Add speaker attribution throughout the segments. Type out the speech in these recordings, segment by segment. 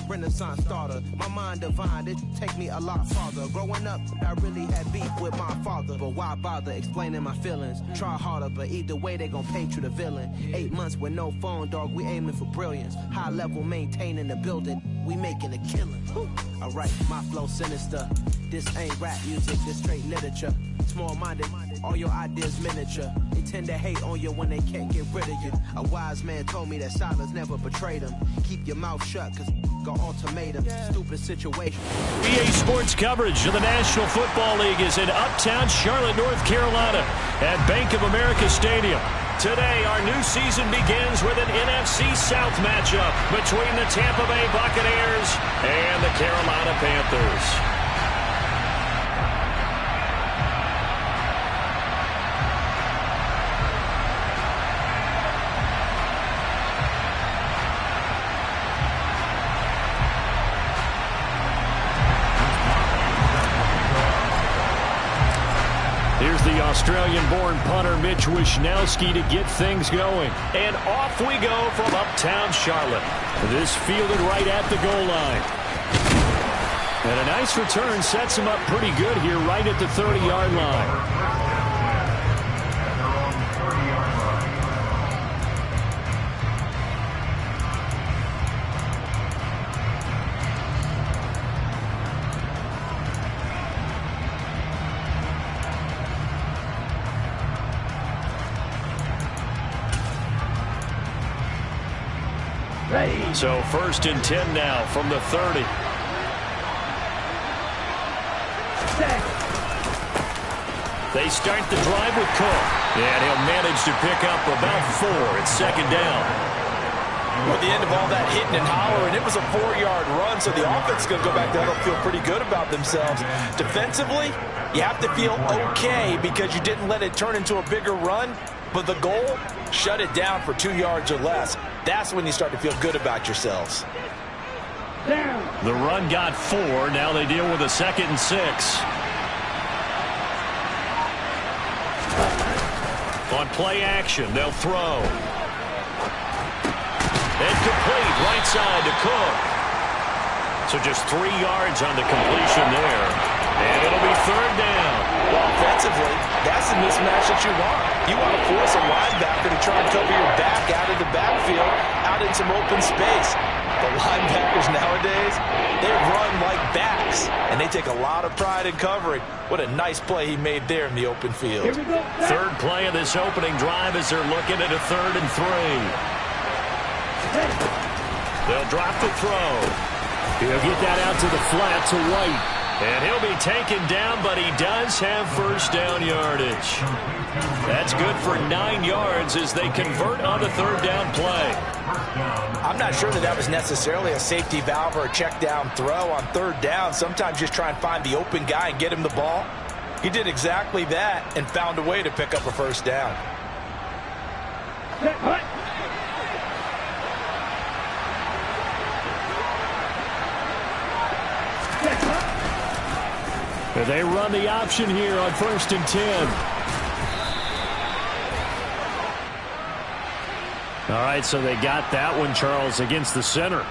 Speaker 1: Renaissance starter. My mind divine, it take me a lot farther. Growing up, I really had beef with my father, but why bother explaining my feelings? Try harder, but either way they gon' paint you the villain. 8 months with no phone, dog, we aiming for brilliance. High level maintaining the building, we making a killing. Alright, my flow sinister. This ain't rap music, this straight literature. Small-minded, all your ideas miniature. They tend to hate on you when they can't get rid of you. A wise man told me that silence never betrayed him. Keep your mouth shut, cause got ultimatum. Stupid situation.
Speaker 2: EA Sports coverage of the National Football League is in Uptown Charlotte, North Carolina at Bank of America Stadium. Today, our new season begins with an NFC South matchup between the Tampa Bay Buccaneers and the Carolina Panthers. Here's the Australian-born punter Mitch Wishnowsky to get things going. And off we go from Uptown Charlotte. This fielded right at the goal line. And a nice return sets him up pretty good here right at the 30-yard line. So 1st and 10 now from the 30. They start the drive with Cook. And he'll manage to pick up about 4 at 2nd down.
Speaker 3: Well, at the end of all that hitting and hollering, it was a 4-yard run, so the offense is going to go back down and feel pretty good about themselves. Defensively, you have to feel okay because you didn't let it turn into a bigger run, but the goal, shut it down for 2 yards or less. That's when you start to feel good about yourselves.
Speaker 2: The run got 4. Now they deal with a 2nd and 6. On play action, they'll throw. And complete right side to Cook. So just 3 yards on the completion there. And it'll be 3rd down.
Speaker 3: Well, offensively, that's the mismatch that you want. You want to force a linebacker to try and cover your back out of the backfield, out in some open space. The linebackers nowadays, they run like backs, and they take a lot of pride in covering. What a nice play he made there in the open field.
Speaker 2: 3rd play of this opening drive as they're looking at a 3rd and 3. They'll drop the throw. He'll get that out to the flat to White. And he'll be taken down, but he does have 1st down yardage. That's good for 9 yards as they convert on the 3rd down play.
Speaker 3: I'm not sure that was necessarily a safety valve or a check down throw on 3rd down. Sometimes just try and find the open guy and get him the ball. He did exactly that and found a way to pick up a 1st down.
Speaker 2: They run the option here on 1st and 10. All right, so they got that one, Charles, against the center.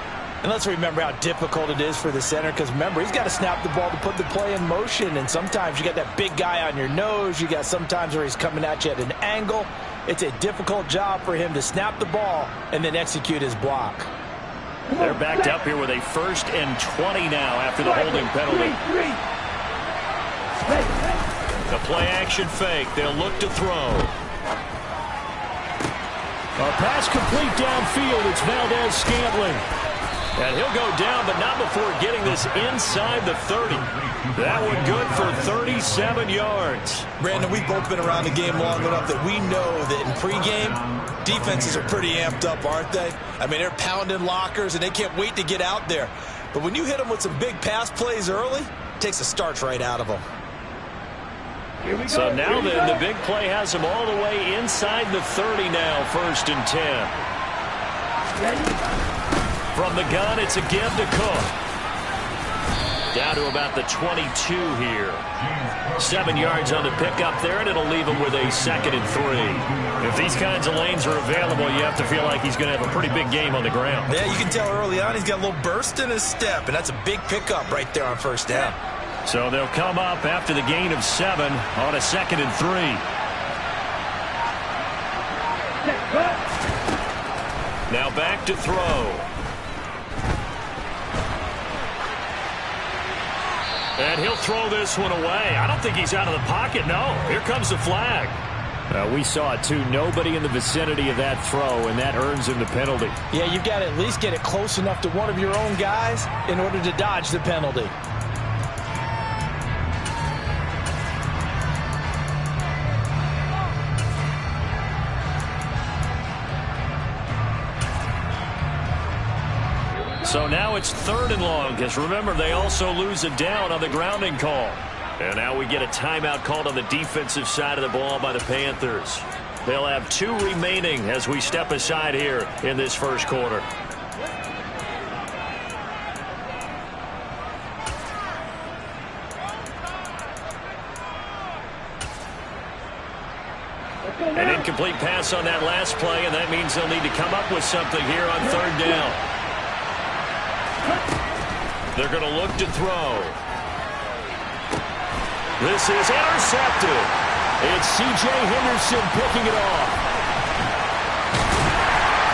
Speaker 3: And let's remember how difficult it is for the center, because remember, he's got to snap the ball to put the play in motion, and sometimes you got that big guy on your nose. You got sometimes where he's coming at you at an angle. It's a difficult job for him to snap the ball and then execute his block.
Speaker 2: They're backed up here with a 1st and 20 now after the holding penalty. The play-action fake. They'll look to throw. A pass complete downfield. It's Valdez-Scantling. And he'll go down, but not before getting this inside the 30. That one good for 37 yards.
Speaker 3: Brandon, we've both been around the game long enough that we know that in pregame, defenses are pretty amped up, aren't they? I mean, they're pounding lockers, and they can't wait to get out there. But when you hit them with some big pass plays early, it takes the starch right out of them.
Speaker 2: So now then, the big play has him all the way inside the 30 now, 1st and 10. From the gun, it's a give to Cook. Down to about the 22 here. 7 yards on the pickup there, and it'll leave him with a 2nd and 3. If these kinds of lanes are available, you have to feel like he's going to have a pretty big game on the ground.
Speaker 3: Yeah, you can tell early on he's got a little burst in his step, and that's a big pickup right there on 1st down.
Speaker 2: So they'll come up after the gain of 7 on a 2nd and 3. Now back to throw. And he'll throw this one away. I don't think he's out of the pocket, no. Here comes the flag. We saw it, too. Nobody in the vicinity of that throw, and that earns him the penalty.
Speaker 3: Yeah, you've got to at least get it close enough to one of your own guys in order to dodge the penalty.
Speaker 2: So now it's 3rd and long, because remember, they also lose a down on the grounding call. And now we get a timeout called on the defensive side of the ball by the Panthers. They'll have 2 remaining as we step aside here in this 1st quarter. An incomplete pass on that last play, and that means they'll need to come up with something here on 3rd down. They're going to look to throw. This is intercepted. It's C.J. Henderson picking it off.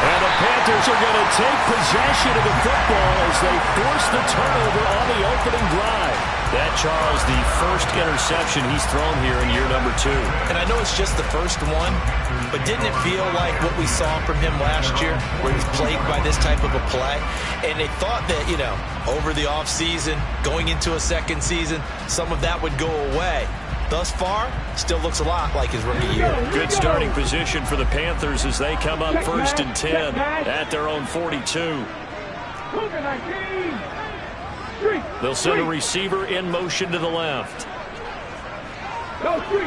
Speaker 2: And the Panthers are going to take possession of the football as they force the turnover on the opening drive. That, Charles, the first interception he's thrown here in year number 2.
Speaker 3: And I know it's just the first one, but didn't it feel like what we saw from him last year, where he was plagued by this type of a play? And they thought that, you know, over the offseason, going into a 2nd season, some of that would go away. Thus far, still looks a lot like his rookie year.
Speaker 2: Good starting position for the Panthers as they come up 1st and 10 at their own 42. They'll send a receiver in motion to the left.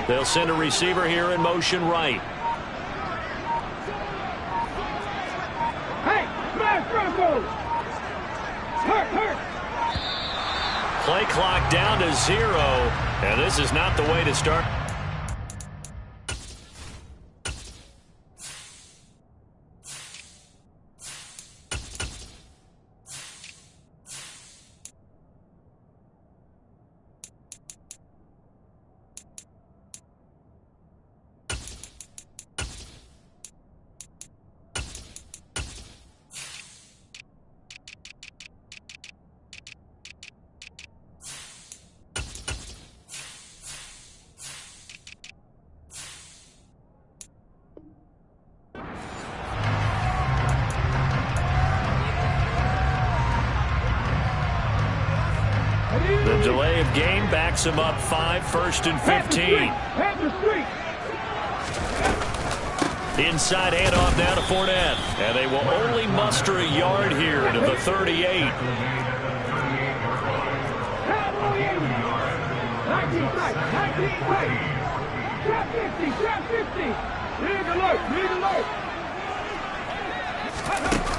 Speaker 2: They'll send a receiver here in motion right. Play clock down to 0, and this is not the way to start. The delay of game backs him up 5, 1st and 15. Inside handoff down to Fournette. And they will only muster a yard here to the 38.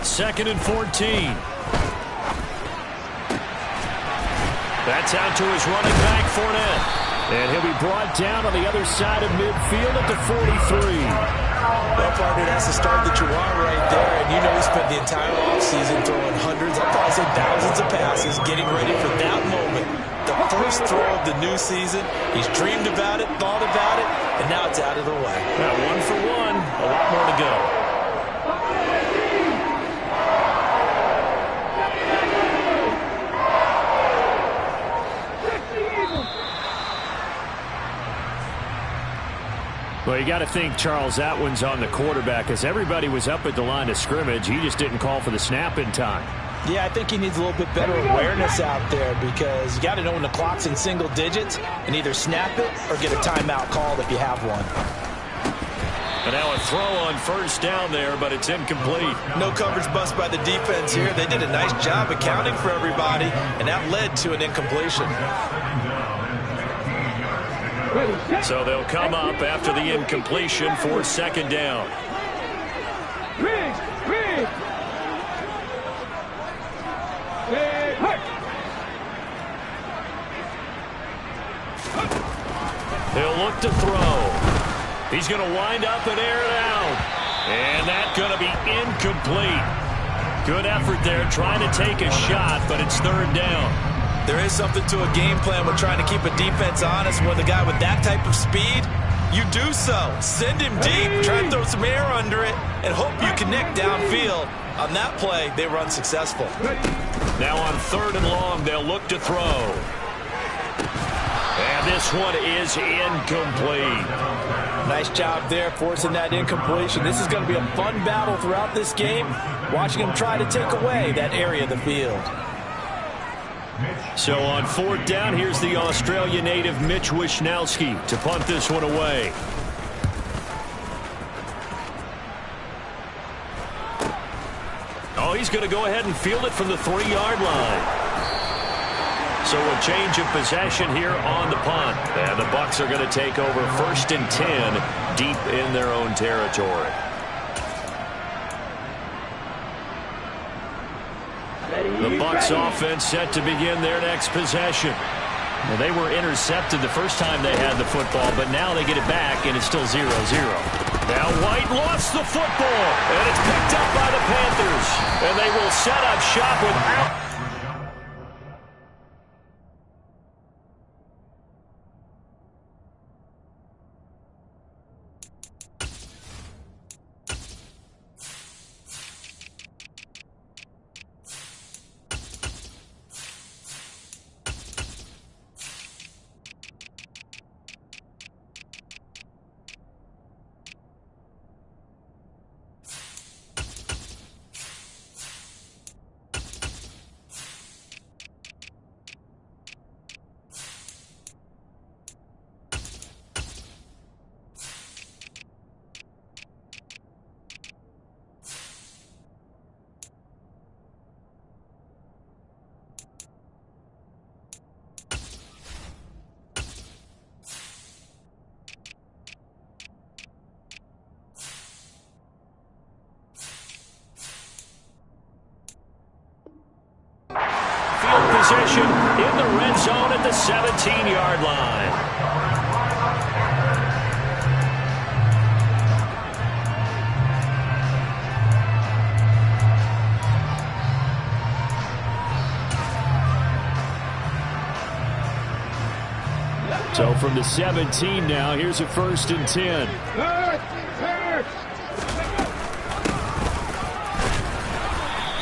Speaker 2: Second and 14. That's out to his running back, Fournette. And he'll be brought down on the other side of midfield at the 43.
Speaker 3: Well, partner, that's the start that you want right there. And you know he spent the entire offseason throwing hundreds, I'll probably say thousands of passes, getting ready for that moment. The first throw of the new season. He's dreamed about it, thought about it, and now it's out of the way.
Speaker 2: Now 1 for 1, a lot more to go. Well, you got to think, Charles, that one's on the quarterback because everybody was up at the line of scrimmage. He just didn't call for the snap in time.
Speaker 3: Yeah, I think he needs a little bit better awareness out there because you got to know when the clock's in single digits and either snap it or get a timeout called if you have one.
Speaker 2: And now a throw on 1st down there, but it's incomplete.
Speaker 3: No coverage bust by the defense here. They did a nice job accounting for everybody, and that led to an incompletion.
Speaker 2: So they'll come up after the incompletion for 2nd down. He'll look to throw. He's going to wind up and air it out. And that's going to be incomplete. Good effort there trying to take a shot, but it's third down.
Speaker 3: There is something to a game plan with trying to keep a defense honest. When the guy with that type of speed, you do so. Send him deep, try to throw some air under it, and hope you connect downfield. On that play, they were unsuccessful.
Speaker 2: Now on third and long, they'll look to throw. And this one is incomplete.
Speaker 3: Nice job there forcing that incompletion. This is going to be a fun battle throughout this game, watching him try to take away that area of the field.
Speaker 2: So on fourth down, here's the Australia native Mitch Wishnowsky to punt this one away. Oh, he's going to go ahead and field it from the 3-yard line. So a change of possession here on the punt. And the Bucs are going to take over 1st and 10 deep in their own territory. The Bucs offense set to begin their next possession. Well, they were intercepted the first time they had the football, but now they get it back, and it's still 0-0. Now White lost the football, and it's picked up by the Panthers. And they will set up shop without... Possession in the red zone at the 17-yard line. So from the 17 now, here's a 1st and 10.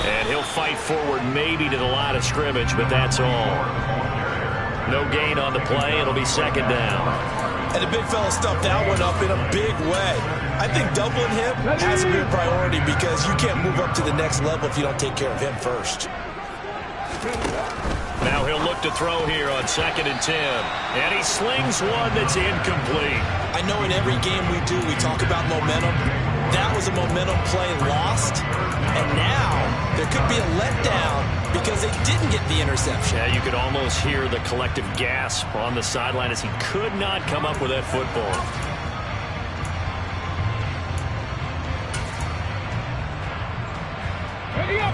Speaker 2: And he'll fight forward maybe to the line of scrimmage, but that's all. No gain on the play. It'll be 2nd down.
Speaker 3: And the big fella stuffed that one up in a big way. I think doubling him has to be a priority because you can't move up to the next level if you don't take care of him first.
Speaker 2: Now he'll look to throw here on 2nd and 10. And he slings one that's incomplete.
Speaker 3: I know in every game we do, we talk about momentum. That was a momentum play lost. And now there could be a letdown because they didn't get the interception.
Speaker 2: Yeah, you could almost hear the collective gasp on the sideline as he could not come up with that football.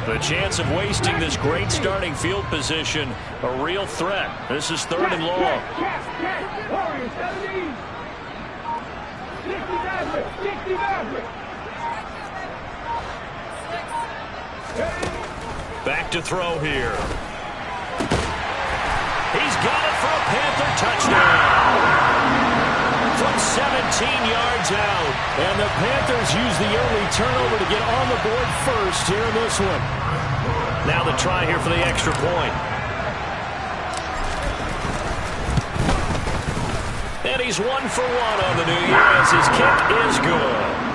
Speaker 2: The chance of wasting this great starting field position, a real threat. This is 3rd and long. Back to throw here. He's got it for a Panther touchdown. From 17 yards out. And the Panthers use the early turnover to get on the board first here in this one. Now the try here for the extra point. And he's 1 for 1 on the new year as his kick is good.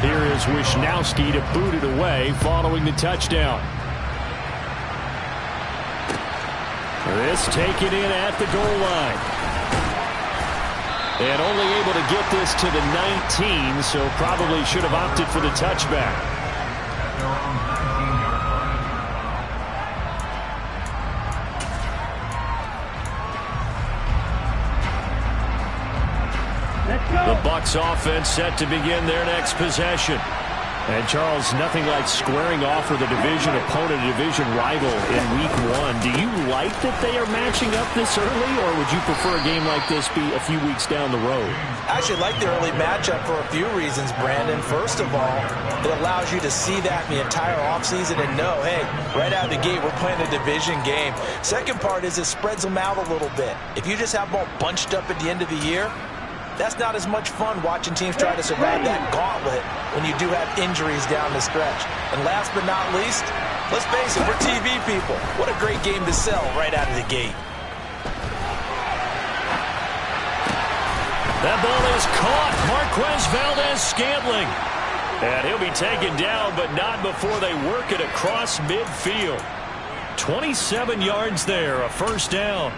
Speaker 2: Here is Wishnowsky to boot it away following the touchdown. This taken in at the goal line. And only able to get this to the 19, so probably should have opted for the touchback. The Bucs offense set to begin their next possession. And Charles, nothing like squaring off with a division opponent, a division rival in week 1. Do you like that they are matching up this early, or would you prefer a game like this be a few weeks down the road?
Speaker 3: I actually like the early matchup for a few reasons, Brandon. First of all, it allows you to see that in the entire offseason and know, hey, right out of the gate, we're playing a division game. Second part is it spreads them out a little bit. If you just have them all bunched up at the end of the year, that's not as much fun watching teams try to survive that gauntlet when you do have injuries down the stretch. And last but not least, let's face it, we're TV people. What a great game to sell right out of the gate.
Speaker 2: That ball is caught. Marquez Valdez-Scantling. And he'll be taken down, but not before they work it across midfield. 27 yards there, a first down.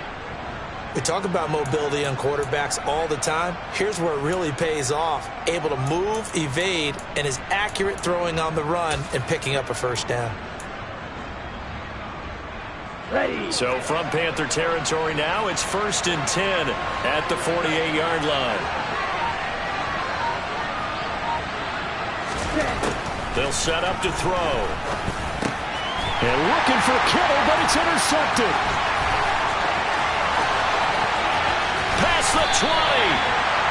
Speaker 3: We talk about mobility on quarterbacks all the time. Here's where it really pays off. Able to move, evade, and is accurate throwing on the run and picking up a first down.
Speaker 2: Ready. So from Panther territory now, it's 1st and 10 at the 48-yard line. They'll set up to throw. And looking for Kittle, but it's intercepted. Past the 20.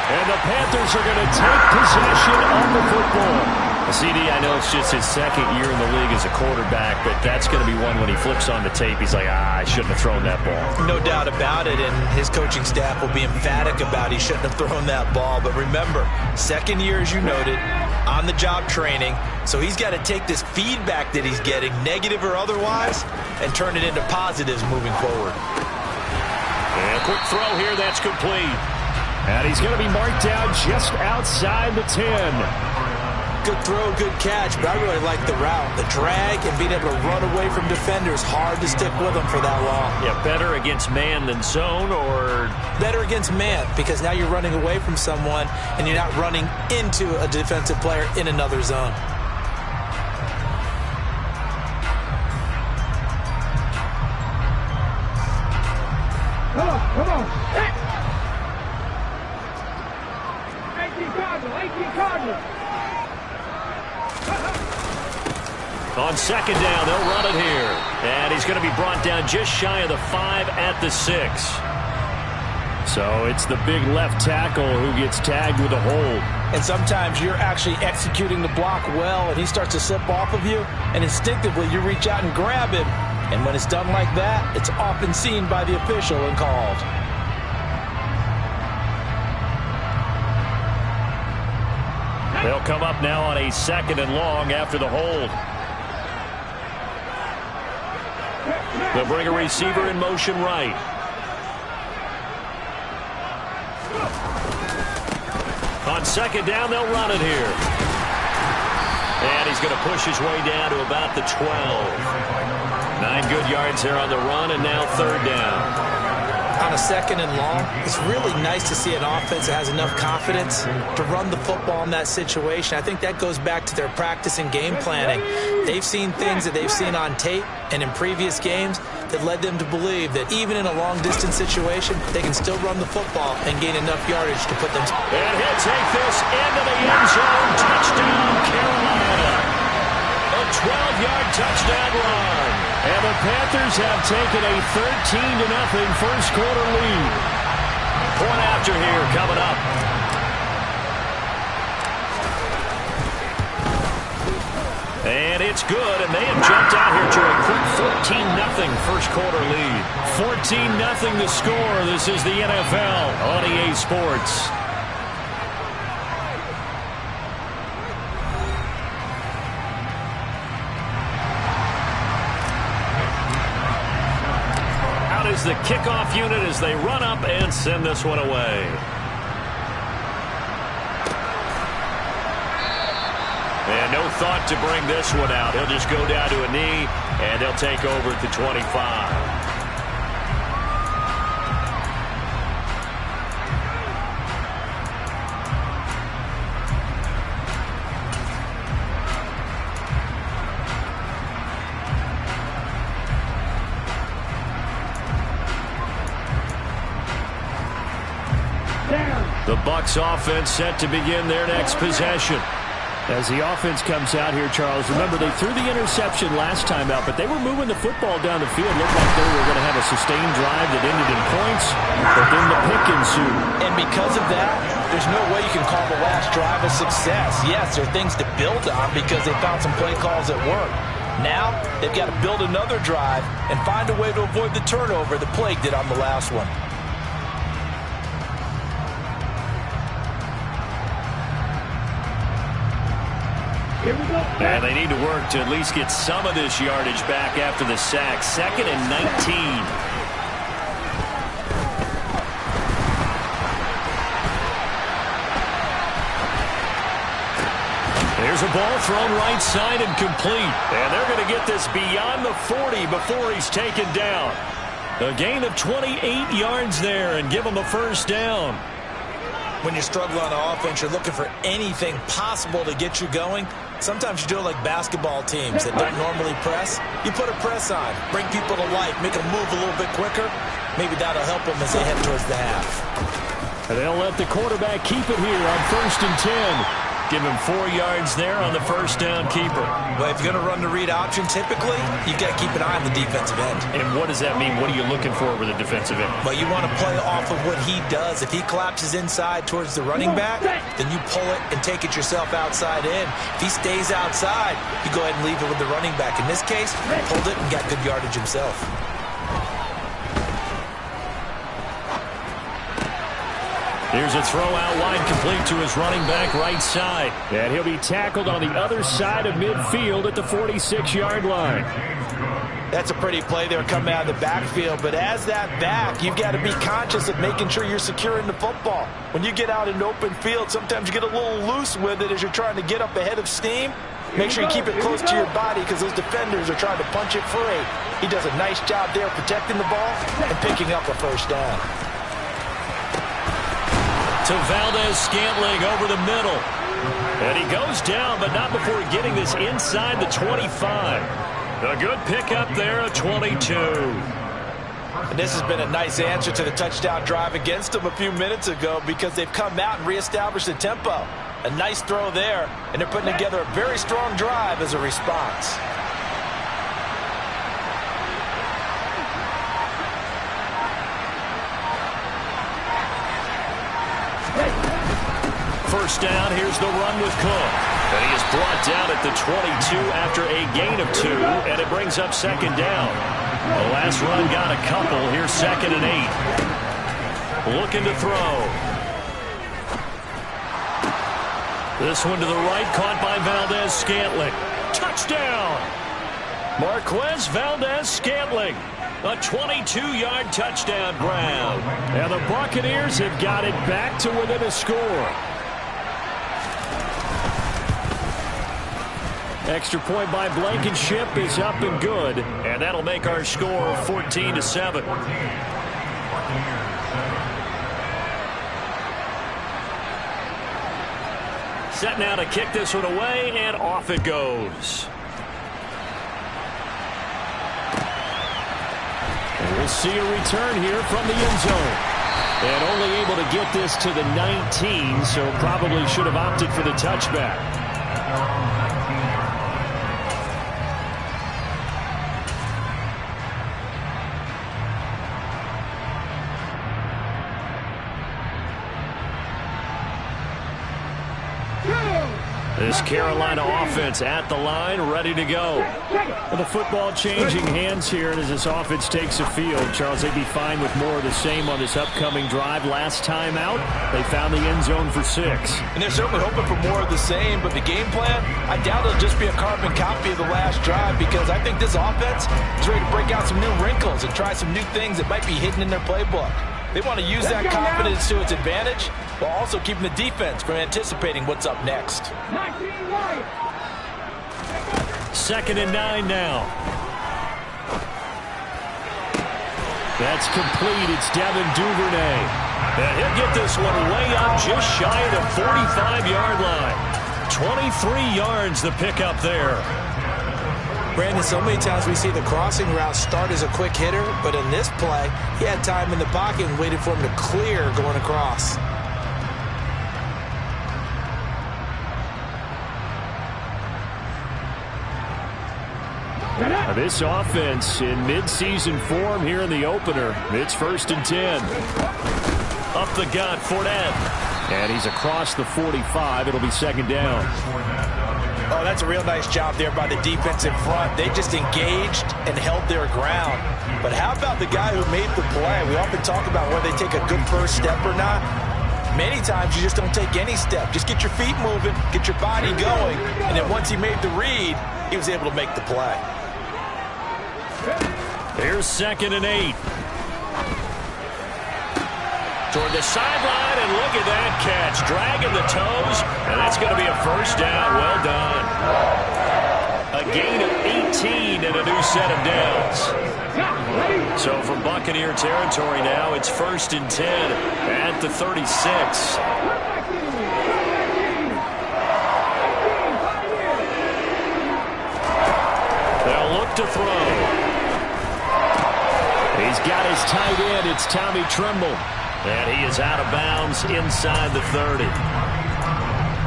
Speaker 2: And the Panthers are going to take possession of the football. CD, I know it's just his second year in the league as a quarterback, but that's going to be one when he flips on the tape. He's like, I shouldn't have thrown that ball.
Speaker 3: No doubt about it, and his coaching staff will be emphatic about he shouldn't have thrown that ball. But remember, second year, as you noted, on-the-job training, so he's got to take this feedback that he's getting, negative or otherwise, and turn it into positives moving forward.
Speaker 2: And a quick throw here, that's complete. And he's going to be marked down just outside the 10.
Speaker 3: Good throw, good catch, but I really like the route. The drag and being able to run away from defenders, hard to stick with them for that long.
Speaker 2: Yeah, better against man than zone, or?
Speaker 3: Better against man, because now you're running away from someone and you're not running into a defensive player in another zone.
Speaker 4: Come on. 18 Cardinals.
Speaker 2: On second down, they'll run it here. And he's going to be brought down just shy of the 5 at the 6. So it's the big left tackle who gets tagged with a hold.
Speaker 3: And sometimes you're actually executing the block well, and he starts to slip off of you, and instinctively you reach out and grab him. And when it's done like that, it's often seen by the official and called.
Speaker 2: They'll come up now on a 2nd and long after the hold. They'll bring a receiver in motion right. On second down, they'll run it here. And he's going to push his way down to about the 12. 9 good yards there on the run, and now 3rd down.
Speaker 3: On a 2nd and long, it's really nice to see an offense that has enough confidence to run the football in that situation. I think that goes back to their practice and game planning. They've seen things that they've seen on tape and in previous games that led them to believe that even in a long-distance situation, they can still run the football and gain enough yardage to put them.
Speaker 2: And he'll take this into the end zone. Touchdown, Carolina. A 12-yard touchdown run. And the Panthers have taken a 13-0 first quarter lead. Point after here coming up. And it's good, and they have jumped out here to a quick 14-0 first quarter lead. 14-0 the score. This is the NFL on EA Sports. Is the kickoff unit as they run up and send this one away. And no thought to bring this one out. He'll just go down to a knee, and he'll take over at the 25. The Bucs offense set to begin their next possession. As the offense comes out here, Charles, remember they threw the interception last time out, but they were moving the football down the field. Looked like they were going to have a sustained drive that ended in points, but then the pick ensued.
Speaker 3: And because of that, there's no way you can call the last drive a success. Yes, there are things to build on because they found some play calls that work. Now, they've got to build another drive and find a way to avoid the turnover the Plague did on the last one.
Speaker 2: And they need to work to at least get some of this yardage back after the sack. 2nd and 19. There's a ball thrown right side and complete. And they're going to get this beyond the 40 before he's taken down. A gain of 28 yards there and give him a first down.
Speaker 3: When you struggle on offense, you're looking for anything possible to get you going. Sometimes you do it like basketball teams that don't normally press. You put a press on, bring people to life, make them move a little bit quicker. Maybe that'll help them as they head towards the half.
Speaker 2: And they'll let the quarterback keep it here on 1st and 10. Give him 4 yards there on the first down keeper.
Speaker 3: Well, if you're going to run the read option, typically, you've got to keep an eye on the defensive end.
Speaker 2: And what does that mean? What are you looking for with a defensive end?
Speaker 3: Well, you want to play off of what he does. If he collapses inside towards the running back, then you pull it and take it yourself outside in. If he stays outside, you go ahead and leave it with the running back. In this case, he pulled it and got good yardage himself.
Speaker 2: Here's a throw out wide, complete to his running back right side. And he'll be tackled on the other side of midfield at the 46-yard line.
Speaker 3: That's a pretty play there coming out of the backfield. But as that back, you've got to be conscious of making sure you're securing the football. When you get out in open field, sometimes you get a little loose with it as you're trying to get up ahead of steam. Make sure you keep it close to your body because those defenders are trying to punch it free. He does a nice job there protecting the ball and picking up a first down.
Speaker 2: To Valdez-Scantling over the middle. And he goes down, but not before getting this inside the 25. A good pickup there at 22.
Speaker 3: And this has been a nice answer to the touchdown drive against them a few minutes ago because they've come out and reestablished the tempo. A nice throw there, and they're putting together a very strong drive as a response.
Speaker 2: First down, here's the run with Cook. And he is brought down at the 22 after a gain of 2, and it brings up 2nd down. The last run got a couple. Here's 2nd and 8. Looking to throw. This one to the right, caught by Valdez-Scantling. Touchdown! Marquez Valdez-Scantling. A 22-yard touchdown grab. And the Buccaneers have got it back to within a score. Extra point by Blankenship is up and good, and that'll make our score 14-7. Set now to kick this one away, and off it goes. And we'll see a return here from the end zone. And only able to get this to the 19, so probably should have opted for the touchback. This Carolina offense at the line, ready to go. With the football changing hands here, and as this offense takes the field, Charles, they'd be fine with more of the same on this upcoming drive. Last time out, they found the end zone for 6.
Speaker 3: And they're certainly hoping for more of the same, but the game plan, I doubt it'll just be a carbon copy of the last drive because I think this offense is ready to break out some new wrinkles and try some new things that might be hidden in their playbook. They want to use that confidence to its advantage while also keeping the defense from anticipating what's up next.
Speaker 2: 2nd and 9 now. That's complete. It's Devin Duvernay. And he'll get this one way up just shy of the 45-yard line. 23 yards the pickup there.
Speaker 3: Brandon, so many times we see the crossing route start as a quick hitter, but in this play, he had time in the pocket and waited for him to clear going across.
Speaker 2: This offense in mid-season form here in the opener. It's 1st and 10. Up the gut, Fournette. And he's across the 45. It'll be 2nd down.
Speaker 3: Oh, that's a real nice job there by the defensive front. They just engaged and held their ground. But how about the guy who made the play? We often talk about whether they take a good first step or not. Many times you just don't take any step. Just get your feet moving, get your body going, and then once he made the read, he was able to make the play.
Speaker 2: Here's 2nd and 8. Toward the sideline, and look at that catch. Dragging the toes, and that's going to be a 1st down. Well done. A gain of 18 and a new set of downs. So from Buccaneer territory now, it's 1st and 10 at the 36. They'll look to throw. He's got his tight end. It's Tommy Tremble. And he is out of bounds inside the 30.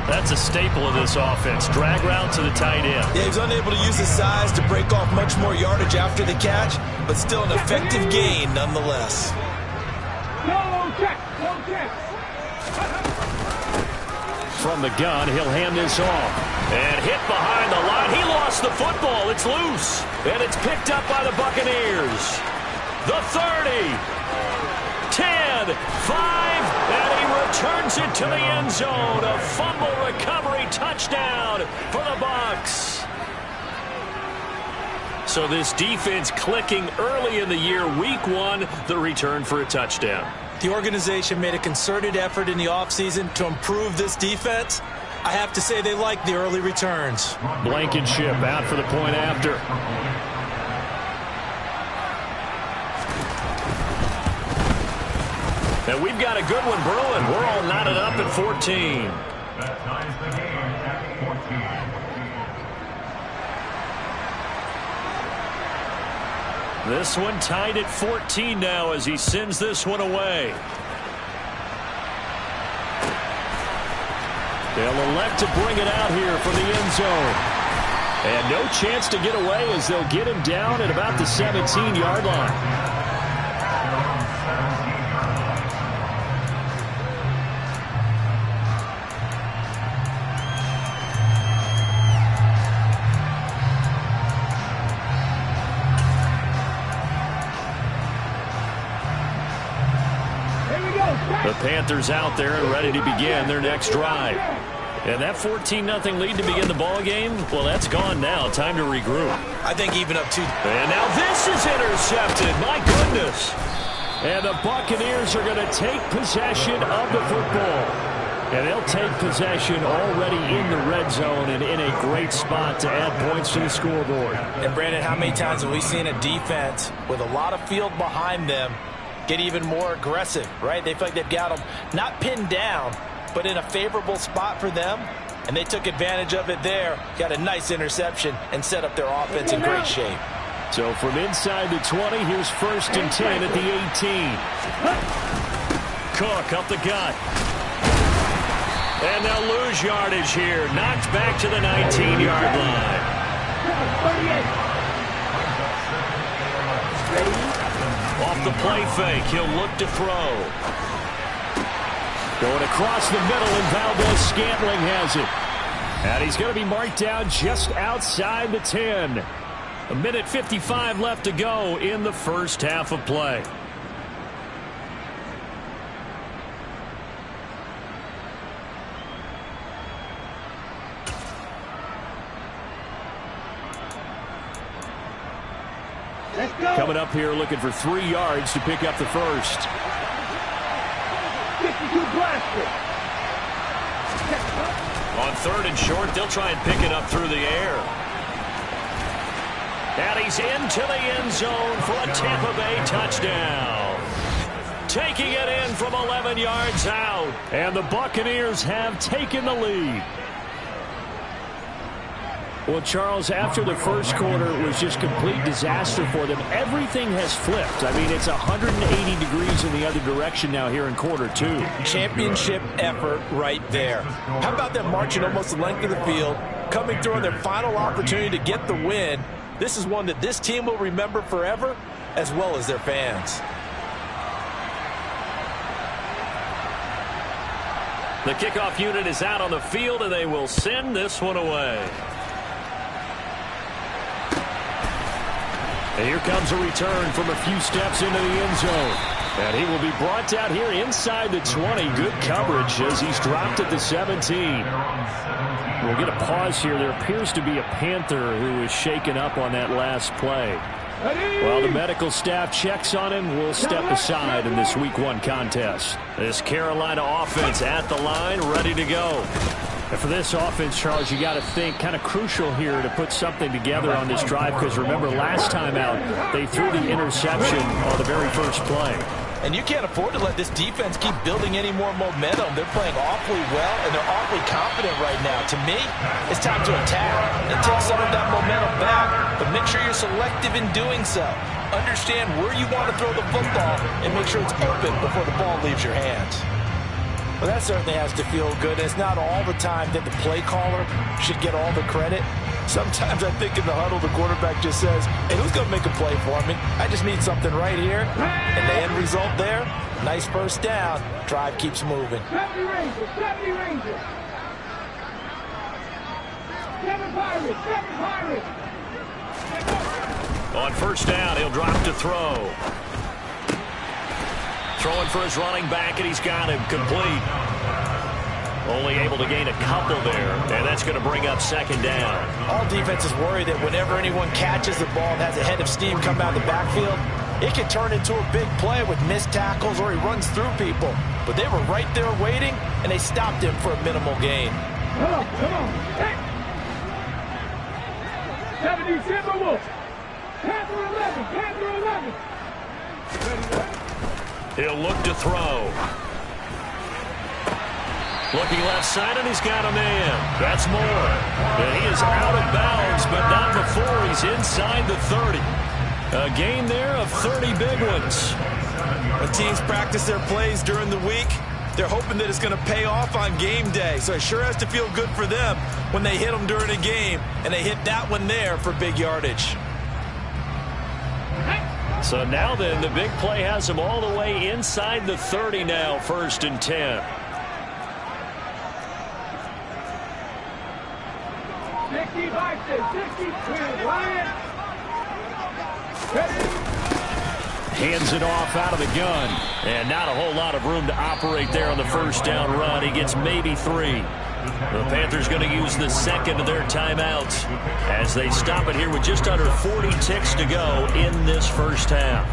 Speaker 2: That's a staple of this offense. Drag route to the tight end.
Speaker 3: Yeah, he's unable to use his size to break off much more yardage after the catch, but still an effective gain nonetheless.
Speaker 2: From the gun, he'll hand this off. And hit behind the line. He lost the football. It's loose. And it's picked up by the Buccaneers. The 30. 10, 5, and he returns it to the end zone. A fumble recovery touchdown for the Bucs. So this defense clicking early in the year. Week 1, the return for a touchdown.
Speaker 3: The organization made a concerted effort in the offseason to improve this defense. I have to say they like the early returns.
Speaker 2: Blankenship out for the point after. And we've got a good one brewing. We're all knotted up at 14.
Speaker 4: That ties the game at 14.
Speaker 2: This one tied at 14 now as he sends this one away. They'll elect to bring it out here from the end zone. And no chance to get away as they'll get him down at about the 17-yard line. The Panthers out there and ready to begin their next drive. And that 14-0 lead to begin the ball game, well, that's gone now. Time to regroup.
Speaker 3: I think even up to...
Speaker 2: And now this is intercepted. My goodness. And the Buccaneers are going to take possession of the football. And they'll take possession already in the red zone and in a great spot to add points to the scoreboard.
Speaker 3: And, Brandon, how many times have we seen a defense with a lot of field behind them get even more aggressive, right? They feel like they've got them not pinned down, but in a favorable spot for them, and they took advantage of it there, got a nice interception, and set up their offense in great shape.
Speaker 2: So from inside the 20, here's 1st and 10 at the 18. Cook up the gut. And they'll lose yardage here. Knocked back to the 19-yard line. Off the play fake, he'll look to throw. Going across the middle, and Valdez-Scantling has it. And he's going to be marked down just outside the 10. 1:55 left to go in the first half of play. Coming up here looking for 3 yards to pick up the first.
Speaker 4: 52 blaster.
Speaker 2: On 3rd and short, they'll try and pick it up through the air. And he's into the end zone for a Tampa Bay touchdown. Taking it in from 11 yards out. And the Buccaneers have taken the lead. Well, Charles, after the first quarter, it was just complete disaster for them. Everything has flipped. I mean, it's 180 degrees in the other direction now here in quarter 2.
Speaker 3: Championship effort right there. How about them marching almost the length of the field, coming through on their final opportunity to get the win, This is one that this team will remember forever, as well as their fans.
Speaker 2: The kickoff unit is out on the field, and they will send this one away. And here comes a return from a few steps into the end zone. And he will be brought down here inside the 20. Good coverage as he's dropped at the 17. We'll get a pause here. There appears to be a Panther who is shaken up on that last play. While the medical staff checks on him, we'll step aside in this Week 1 contest. This Carolina offense at the line, ready to go. And for this offense, Charles, you got to think kind of crucial here to put something together on this drive, because remember last time out, they threw the interception on the very first play.
Speaker 3: And you can't afford to let this defense keep building any more momentum. They're playing awfully well, and they're awfully confident right now. To me, it's time to attack and take some of that momentum back, but make sure you're selective in doing so. Understand where you want to throw the football and make sure it's open before the ball leaves your hands. Well, that certainly has to feel good. It's not all the time that the play caller should get all the credit. Sometimes I think in the huddle, the quarterback just says, hey, who's going to make a play for me? I just need something right here. And the end result there, nice first down. Drive keeps moving.
Speaker 4: 70 Rangers, 70 Rangers. 7 Pirates, 7 Pirates.
Speaker 2: On first down, he'll drop to throw. Throwing for his running back, and he's got him complete. Only able to gain a couple there, and that's going to bring up second down.
Speaker 3: All defenses worry that whenever anyone catches the ball and has a head of steam come out of the backfield, it can turn into a big play with missed tackles or he runs through people. But they were right there waiting, and they stopped him for a minimal gain.
Speaker 4: Come on, come on. Hey. 70 Timberwolves. Panther 11, Panther 11.
Speaker 2: He'll look to throw. Looking left side, and he's got a man. That's more. And he is out of bounds, but not before he's inside the 30. A gain there of 30 big ones.
Speaker 3: When teams practice their plays during the week, they're hoping that it's going to pay off on game day. So it sure has to feel good for them when they hit them during a game, and they hit that one there for big yardage.
Speaker 2: So now then, the big play has him all the way inside the 30 now, 1st and 10.
Speaker 4: 65, 60, Ryan.
Speaker 2: Hands it off out of the gun. And not a whole lot of room to operate there on the first down run. He gets maybe 3. The Panthers going to use the second of their timeouts as they stop it here with just under 40 ticks to go in this first half.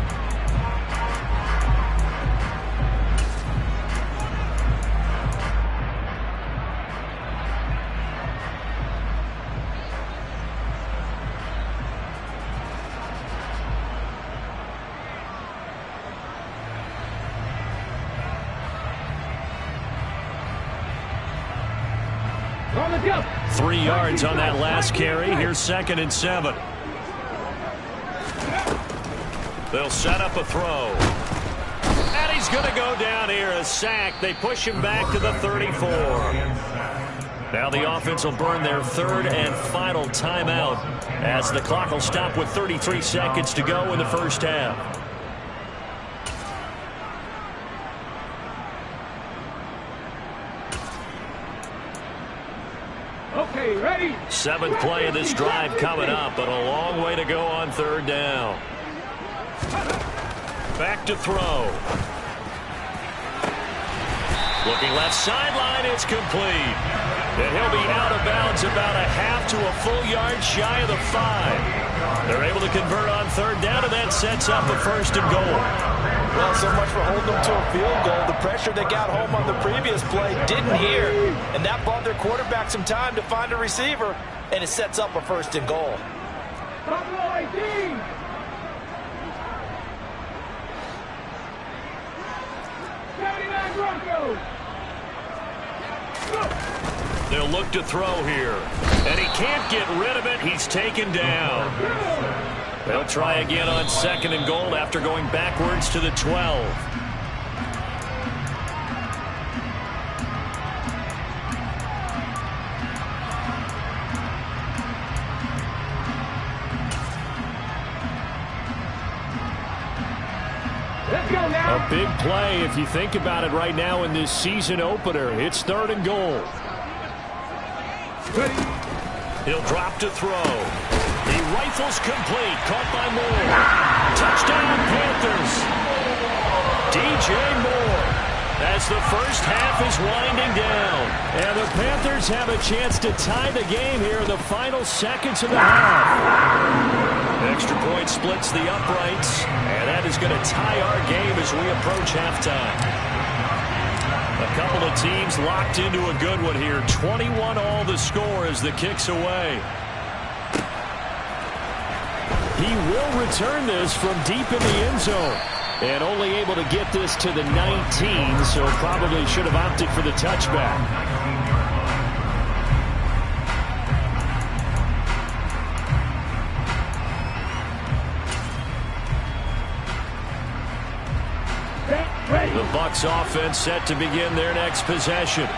Speaker 4: On the jump.
Speaker 2: 3 yards on that last carry. Here's 2nd and 7. They'll set up a throw. And he's going to go down here, a sack. They push him back to the 34. Now the offense will burn their 3rd and final timeout as the clock will stop with 33 seconds to go in the first half.
Speaker 4: Okay, ready.
Speaker 2: 7th play of this drive coming up, but a long way to go on 3rd down. Back to throw. Looking left sideline, it's complete. And he'll be out of bounds about a half to a full yard shy of the 5. They're able to convert on 3rd down, and that sets up a 1st and goal.
Speaker 3: Well, so much for holding them to a field goal. The pressure they got home on the previous play didn't hear, and that bought their quarterback some time to find a receiver, and it sets up a 1st and goal.
Speaker 4: Buffalo 18. Broncos.
Speaker 2: They'll look to throw here, and he can't get rid of it. He's taken down. They'll try again on 2nd and goal after going backwards to the 12. A big play if you think about it right now in this season opener. It's 3rd and goal. He'll drop to throw. He rifles complete. Caught by Moore. Touchdown Panthers. DJ Moore. As the first half is winding down. And the Panthers have a chance to tie the game here in the final seconds of the half. Extra point splits the uprights, and that is going to tie our game as we approach halftime. A couple of teams locked into a good one here. 21 all the score as the kick's away. He will return this from deep in the end zone. And only able to get this to the 19, so probably should have opted for the touchback. The Bucs offense set to begin their next possession.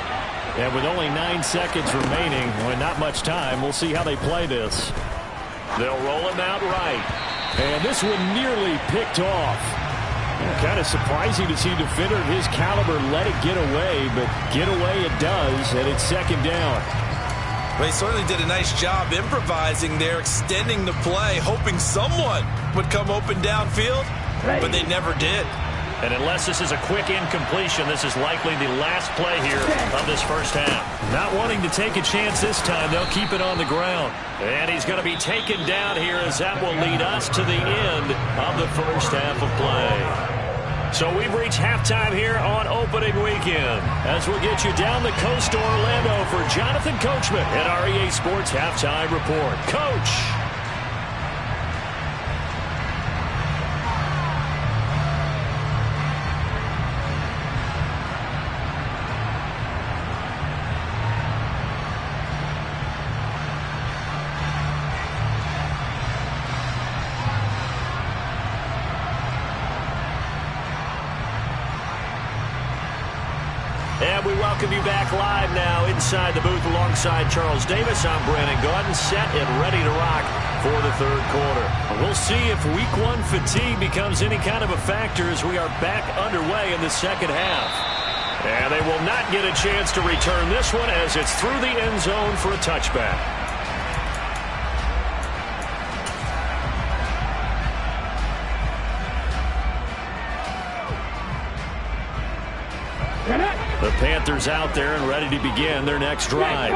Speaker 2: And with only 9 seconds remaining, with not much time, we'll see how they play this. They'll roll him out right. And this one nearly picked off. Kind of surprising to see a defender of his caliber let it get away, but get away it does, and it's 2nd down.
Speaker 3: Well, he certainly did a nice job improvising there, extending the play, hoping someone would come open downfield, but they never did.
Speaker 2: And unless this is a quick incompletion, this is likely the last play here of this first half. Not wanting to take a chance this time, they'll keep it on the ground. And he's going to be taken down here as that will lead us to the end of the first half of play. So we've reached halftime here on opening weekend. As we'll get you down the coast to Orlando for Jonathan Coachman at our EA Sports Halftime Report. Coach! And we welcome you back live now inside the booth alongside Charles Davis. I'm Brandon Gaudin, set and ready to rock for the 3rd quarter. We'll see if week 1 fatigue becomes any kind of a factor as we are back underway in the 2nd half. And they will not get a chance to return this one as it's through the end zone for a touchback. The Panthers out there and ready to begin their next drive.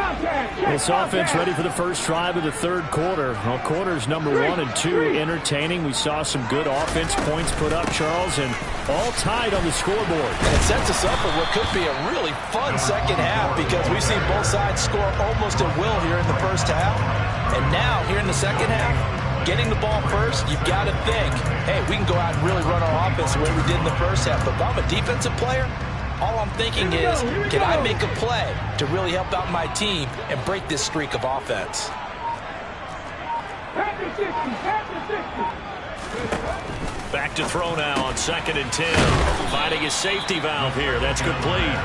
Speaker 2: This offense ready for the first drive of the 3rd quarter. Well, quarters number 1 and 2 entertaining. We saw some good offense points put up, Charles, and all tied on the scoreboard.
Speaker 3: And it sets us up for what could be a really fun 2nd half because we've seen both sides score almost at will here in the first half. And now, here in the 2nd half, getting the ball first, you've got to think, hey, we can go out and really run our offense the way we did in the first half. But if I'm a defensive player, all I'm thinking is, can I make a play to really help out my team and break this streak of offense?
Speaker 2: Back to throw now on 2nd and 10. Finding his safety valve here. That's complete.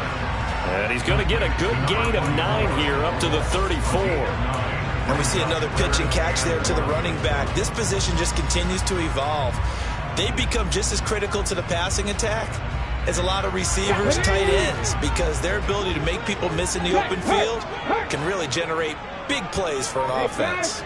Speaker 2: And he's going to get a good gain of 9 here up to the 34.
Speaker 3: And we see another pitch and catch there to the running back. This position just continues to evolve. They become just as critical to the passing attack as a lot of receivers, tight ends, because their ability to make people miss in the open field can really generate big plays for an offense.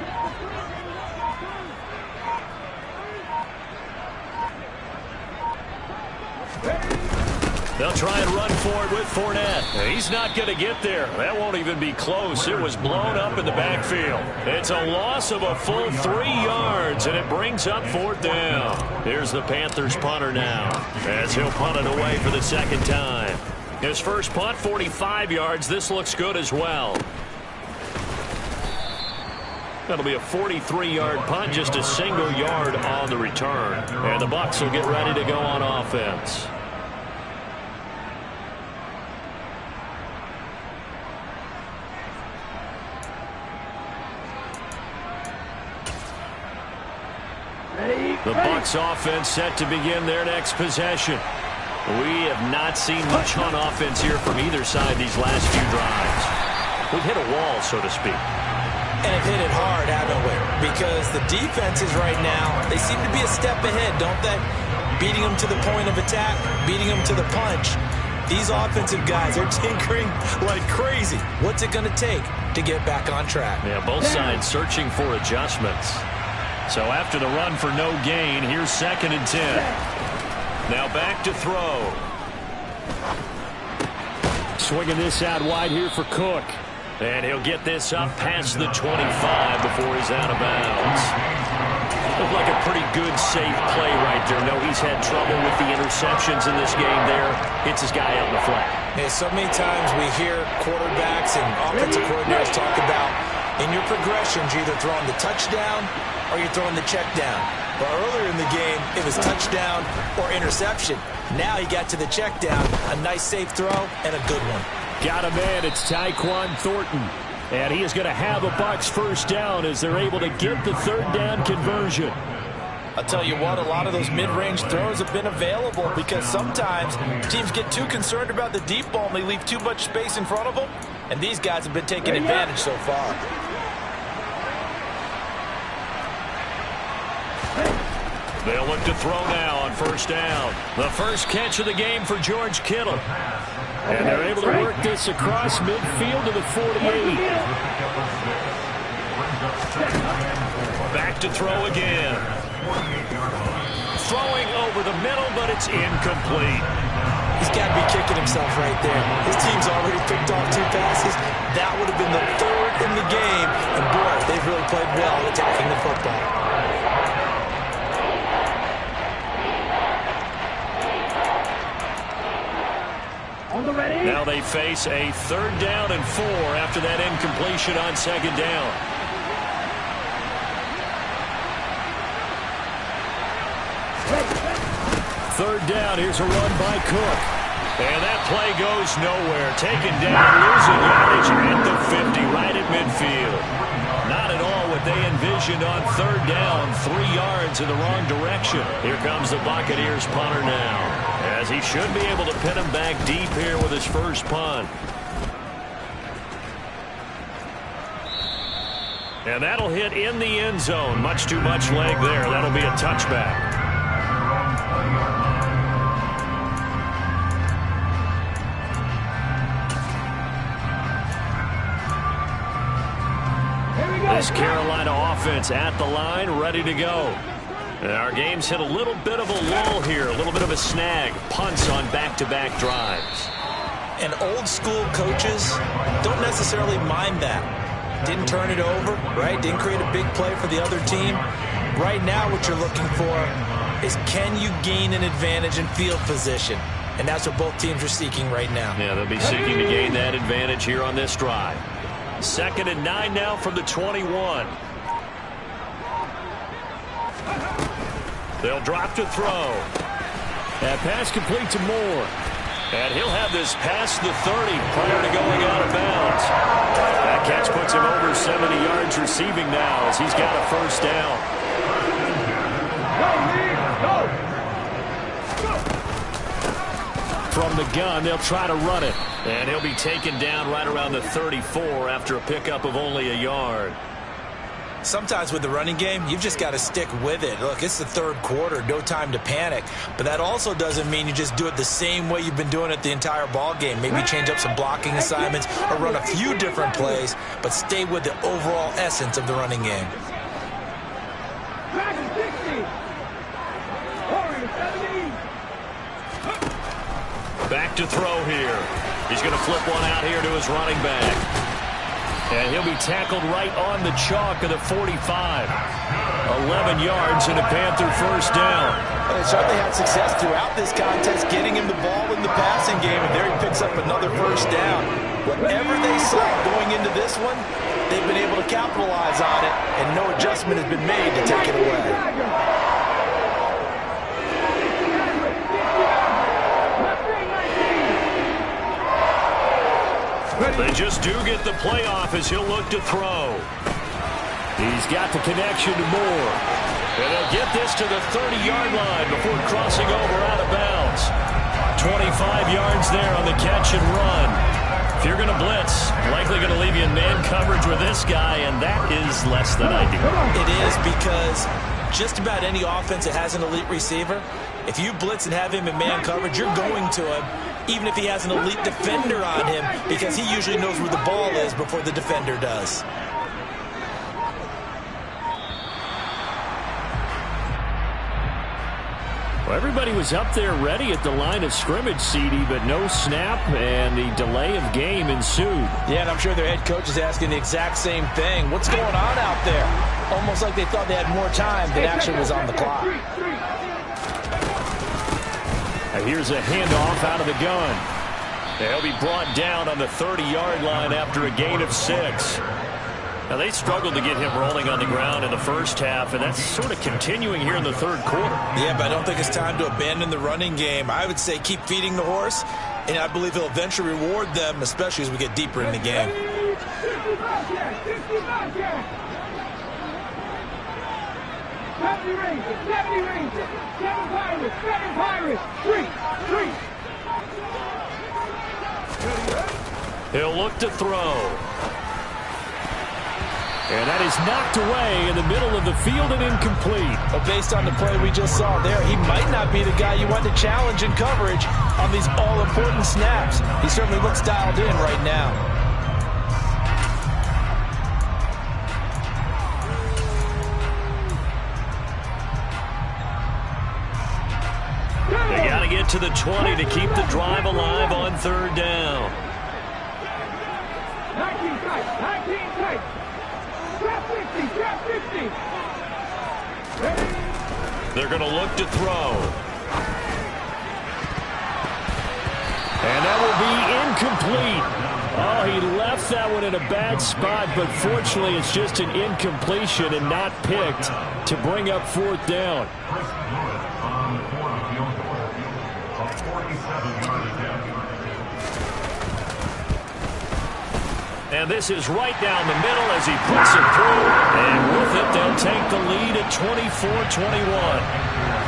Speaker 2: They'll try and run for it with Fournette. He's not going to get there. That won't even be close. It was blown up in the backfield. It's a loss of a full 3 yards, and it brings up 4th down. Here's the Panthers punter now, as he'll punt it away for the 2nd time. His first punt, 45 yards. This looks good as well. That'll be a 43-yard punt, just a single yard on the return. And the Bucs will get ready to go on offense. The Bucs offense set to begin their next possession. We have not seen much on offense here from either side these last few drives. We've hit a wall, so to speak.
Speaker 3: And have hit it hard, haven't we? because the defenses right now, they seem to be a step ahead, don't they? Beating them to the point of attack, beating them to the punch. These offensive guys are tinkering like crazy. What's it going to take to get back on track?
Speaker 2: Yeah, both sides searching for adjustments. So after the run for no gain, here's 2nd and 10. Now back to throw. Swinging this out wide here for Cook. And he'll get this up past the 25 before he's out of bounds. Looked like a pretty good, safe play right there. No, he's had trouble with the interceptions in this game there. Hits his guy out in the flat.
Speaker 3: Hey, so many times we hear quarterbacks and offensive coordinators talk about in your progressions, you're either throwing the touchdown or you're throwing the check down. But earlier in the game, it was touchdown or interception. Now he got to the check down. A nice, safe throw and a good one.
Speaker 2: Got a man. It's Tyquan Thornton. And he is going to have a Bucs first down as they're able to get the 3rd down conversion.
Speaker 3: I'll tell you what, a lot of those mid-range throws have been available because sometimes teams get too concerned about the deep ball and they leave too much space in front of them. And these guys have been taking advantage so far.
Speaker 2: They'll look to throw now on first down. The first catch of the game for George Kittle. And they're able to work this across midfield to the 48. Back to throw again. Throwing over the middle, but it's incomplete.
Speaker 3: He's got to be kicking himself right there. His team's already picked off 2 passes. That would have been the 3rd in the game. And boy, they've really played well attacking the football.
Speaker 2: Now they face a 3rd down and 4 after that incompletion on 2nd down. Third down, here's a run by Cook. And that play goes nowhere. Taken down, losing yardage at the 50, right at midfield. Not at all what they envisioned on 3rd down. 3 yards in the wrong direction. Here comes the Buccaneers punter now, as he should be able to pin him back deep here with his first punt. And that'll hit in the end zone. Much too much leg there. That'll be a touchback. This Carolina offense at the line, ready to go. And our game's hit a little bit of a lull here, a little bit of a snag. Punts on back-to-back drives.
Speaker 3: And old-school coaches don't necessarily mind that. Didn't turn it over, right? Didn't create a big play for the other team. Right now what you're looking for is, can you gain an advantage in field position? And that's what both teams are seeking right now.
Speaker 2: Yeah, they'll be seeking to gain that advantage here on this drive. 2nd and 9 now from the 21. They'll drop to throw. That pass complete to Moore. And he'll have this past the 30 prior to going out of bounds. That catch puts him over 70 yards receiving now as he's got a first down. From the gun, they'll try to run it. And he'll be taken down right around the 34 after a pickup of only a yard.
Speaker 3: Sometimes with the running game, you've just got to stick with it. Look, it's the 3rd quarter, no time to panic. But that also doesn't mean you just do it the same way you've been doing it the entire ball game. Maybe change up some blocking assignments or run a few different plays, but stay with the overall essence of the running game.
Speaker 2: Back to throw here. He's going to flip one out here to his running back. And he'll be tackled right on the chalk of the 45. 11 yards and a Panther first down.
Speaker 3: Well, they certainly had success throughout this contest, getting him the ball in the passing game, and there he picks up another first down. Whatever they saw going into this one, they've been able to capitalize on it, and no adjustment has been made to take it away.
Speaker 2: They just do get the playoff as he'll look to throw. He's got the connection to Moore. And he'll get this to the 30-yard line before crossing over out of bounds. 25 yards there on the catch and run. If you're going to blitz, likely going to leave you in man coverage with this guy, and that is less than ideal.
Speaker 3: It is, because just about any offense that has an elite receiver, if you blitz and have him in man coverage, you're going to him, even if he has an elite defender on him, because he usually knows where the ball is before the defender does.
Speaker 2: Well, everybody was up there ready at the line of scrimmage, CD, but no snap, and the delay of game ensued.
Speaker 3: Yeah, and I'm sure their head coach is asking the exact same thing. What's going on out there? Almost like they thought they had more time than actually was on the clock.
Speaker 2: And here's a handoff out of the gun. He'll be brought down on the 30-yard line after a gain of 6. Now, they struggled to get him rolling on the ground in the first half, and that's sort of continuing here in the third quarter.
Speaker 3: Yeah, but I don't think it's time to abandon the running game. I would say keep feeding the horse, and I believe he'll eventually reward them, especially as we get deeper in the game.
Speaker 4: 70 Rangers, 70 Rangers, 7 Pirates, 7 Pirates, 3.
Speaker 2: He'll look to throw. And that is knocked away in the middle of the field and incomplete.
Speaker 3: But based on the play we just saw there, he might not be the guy you want to challenge in coverage on these all-important snaps. He certainly looks dialed in right now.
Speaker 2: They got to get to the 20 to keep the drive alive on third down.
Speaker 4: 19 tight, 19 tight. Trap 50, trap 50.
Speaker 2: They're going to look to throw. And that will be incomplete. Oh, he left that one in a bad spot, but fortunately it's just an incompletion and not picked to bring up fourth down. And this is right down the middle as he puts it through. And with it, they'll take the lead at 24-21.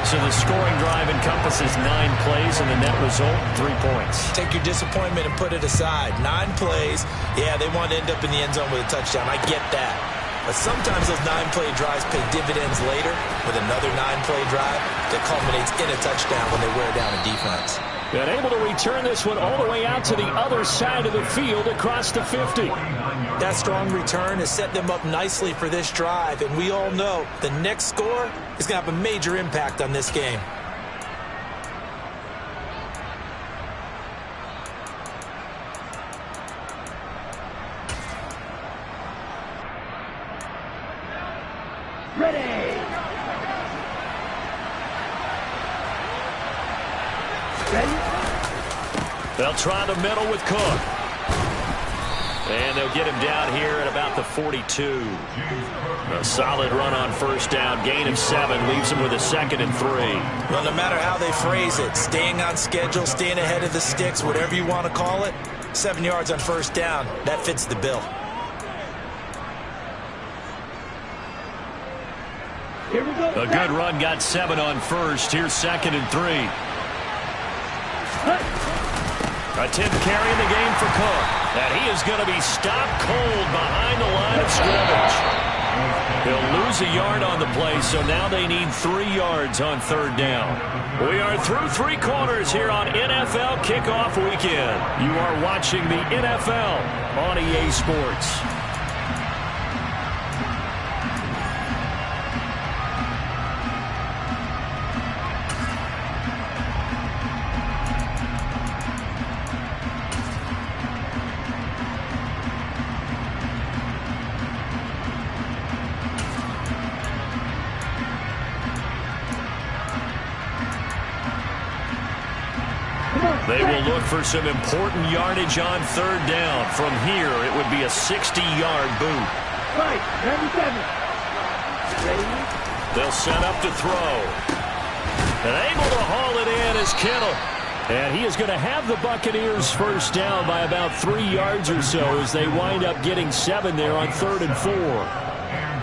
Speaker 2: So the scoring drive encompasses 9 plays, and the net result, 3 points.
Speaker 3: Take your disappointment and put it aside. 9 plays. Yeah, they want to end up in the end zone with a touchdown. I get that. But sometimes those 9-play drives pay dividends later with another 9-play drive that culminates in a touchdown when they wear down a defense.
Speaker 2: And able to return this one all the way out to the other side of the field across the 50.
Speaker 3: That strong return has set them up nicely for this drive, and we all know the next score is going to have a major impact on this game.
Speaker 4: Ready.
Speaker 2: They'll try the middle with Cook. And they'll get him down here at about the 42. A solid run on first down. Gain of 7 leaves him with a 2nd and 3.
Speaker 3: Well, no matter how they phrase it, staying on schedule, staying ahead of the sticks, whatever you want to call it, 7 yards on first down, that fits the bill.
Speaker 4: Here we go.
Speaker 2: A good run got 7 on first. Here's 2nd and 3. A 10th carry in the game for Cook. And he is going to be stopped cold behind the line of scrimmage. He'll lose a yard on the play, so now they need 3 yards on third down. We are through 3 quarters here on NFL Kickoff Weekend. You are watching the NFL on EA Sports. They will look for some important yardage on third down. From here, it would be a 60-yard boot.
Speaker 4: Right, 97. Ready?
Speaker 2: They'll set up to throw. And able to haul it in is Kittle. And he is going to have the Buccaneers first down by about 3 yards or so as they wind up getting 7 there on 3rd and 4.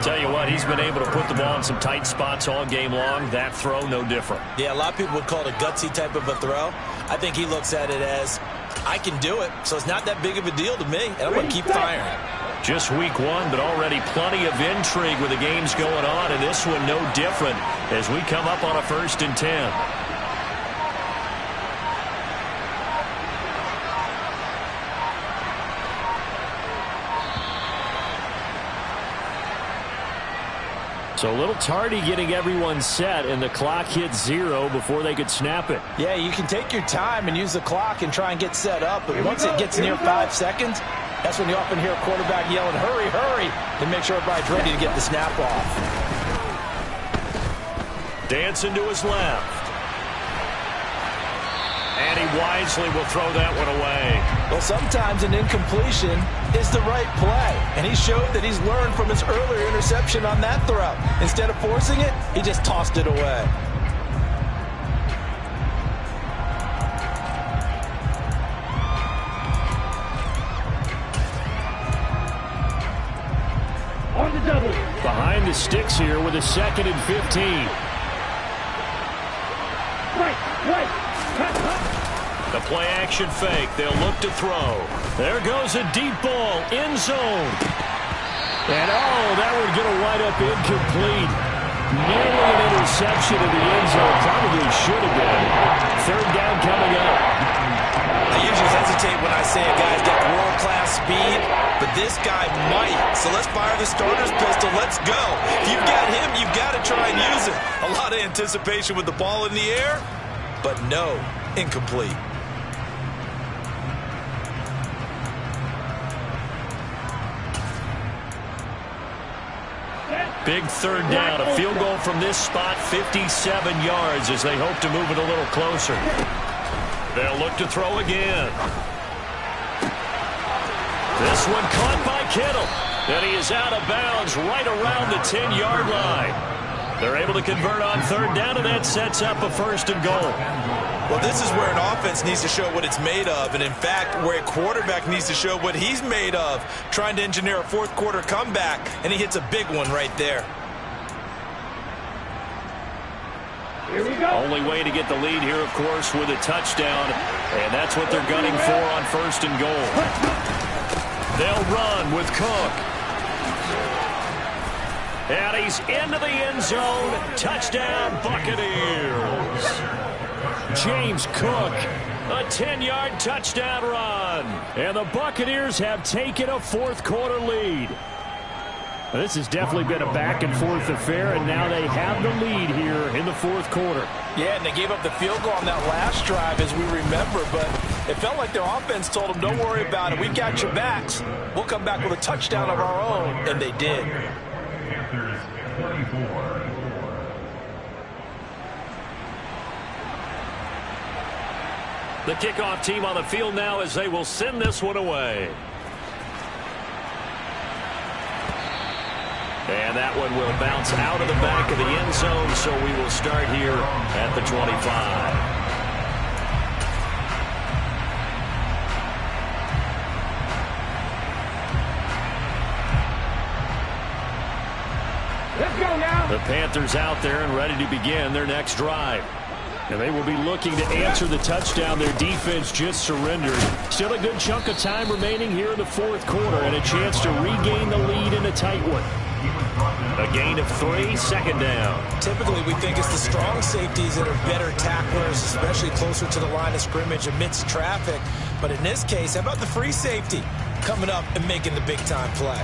Speaker 2: Tell you what, he's been able to put the ball in some tight spots all game long. That throw, no different.
Speaker 3: Yeah, a lot of people would call it a gutsy type of a throw. I think he looks at it as, I can do it, so it's not that big of a deal to me, and I'm going to keep firing.
Speaker 2: Just week one, but already plenty of intrigue with the games going on, and this one no different as we come up on a 1st and 10. So a little tardy getting everyone set, and the clock hit 0 before they could snap it.
Speaker 3: Yeah, you can take your time and use the clock and try and get set up, but once it gets near 5 seconds, that's when you often hear a quarterback yelling, hurry, hurry, to make sure everybody's ready to get the snap off.
Speaker 2: Dancing to his left. And he wisely will throw that one away.
Speaker 3: Well, sometimes an incompletion is the right play, and he showed that he's learned from his earlier interception on that throw. Instead of forcing it, he just tossed it away.
Speaker 4: On the double.
Speaker 2: Behind the sticks here with a 2nd and 15.
Speaker 4: Right.
Speaker 2: The play action fake. They'll look to throw. There goes a deep ball. End zone. And that would get a wide up incomplete. Nearly an interception in the end zone. Probably should have been. 3rd down coming up.
Speaker 3: I usually hesitate when I say a guy's got world-class speed, but this guy might. So let's fire the starter's pistol. Let's go. If you've got him, you've got to try and use it. A lot of anticipation with the ball in the air, but no, incomplete.
Speaker 2: Big 3rd down. A field goal from this spot, 57 yards as they hope to move it a little closer. They'll look to throw again. This one caught by Kittle. And he is out of bounds right around the 10-yard line. They're able to convert on 3rd down, and that sets up a 1st and goal.
Speaker 3: Well, this is where an offense needs to show what it's made of, and in fact, where a quarterback needs to show what he's made of, trying to engineer a 4th quarter comeback, and he hits a big one right there.
Speaker 4: Here we go.
Speaker 2: Only way to get the lead here, of course, with a touchdown, and that's what they're gunning for on 1st and goal. They'll run with Cook. And he's into the end zone. Touchdown, Buccaneers. James Cook, a 10-yard touchdown run. And the Buccaneers have taken a 4th quarter lead. This has definitely been a back-and-forth affair, and now they have the lead here in the 4th quarter.
Speaker 3: Yeah, and they gave up the field goal on that last drive, as we remember, but it felt like their offense told them, don't worry about it. We got your backs. We'll come back with a touchdown of our own, and they did.
Speaker 2: The kickoff team on the field now as they will send this one away. And that one will bounce out of the back of the end zone, so we will start here at the 25.
Speaker 4: Let's go now.
Speaker 2: The Panthers out there and ready to begin their next drive. And they will be looking to answer the touchdown their defense just surrendered. Still a good chunk of time remaining here in the 4th quarter and a chance to regain the lead in a tight one. A gain of 3, 2nd down.
Speaker 3: Typically, we think it's the strong safeties that are better tacklers, especially closer to the line of scrimmage amidst traffic. But in this case, how about the free safety coming up and making the big-time play?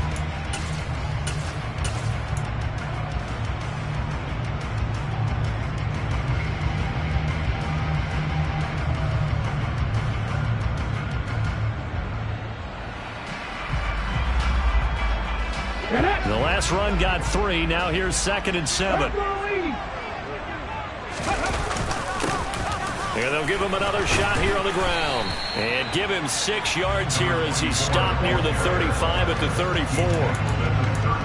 Speaker 2: The last run got 3. Now here's 2nd and 7. And they'll give him another shot here on the ground. And give him 6 yards here as he stopped near the 35 at the 34.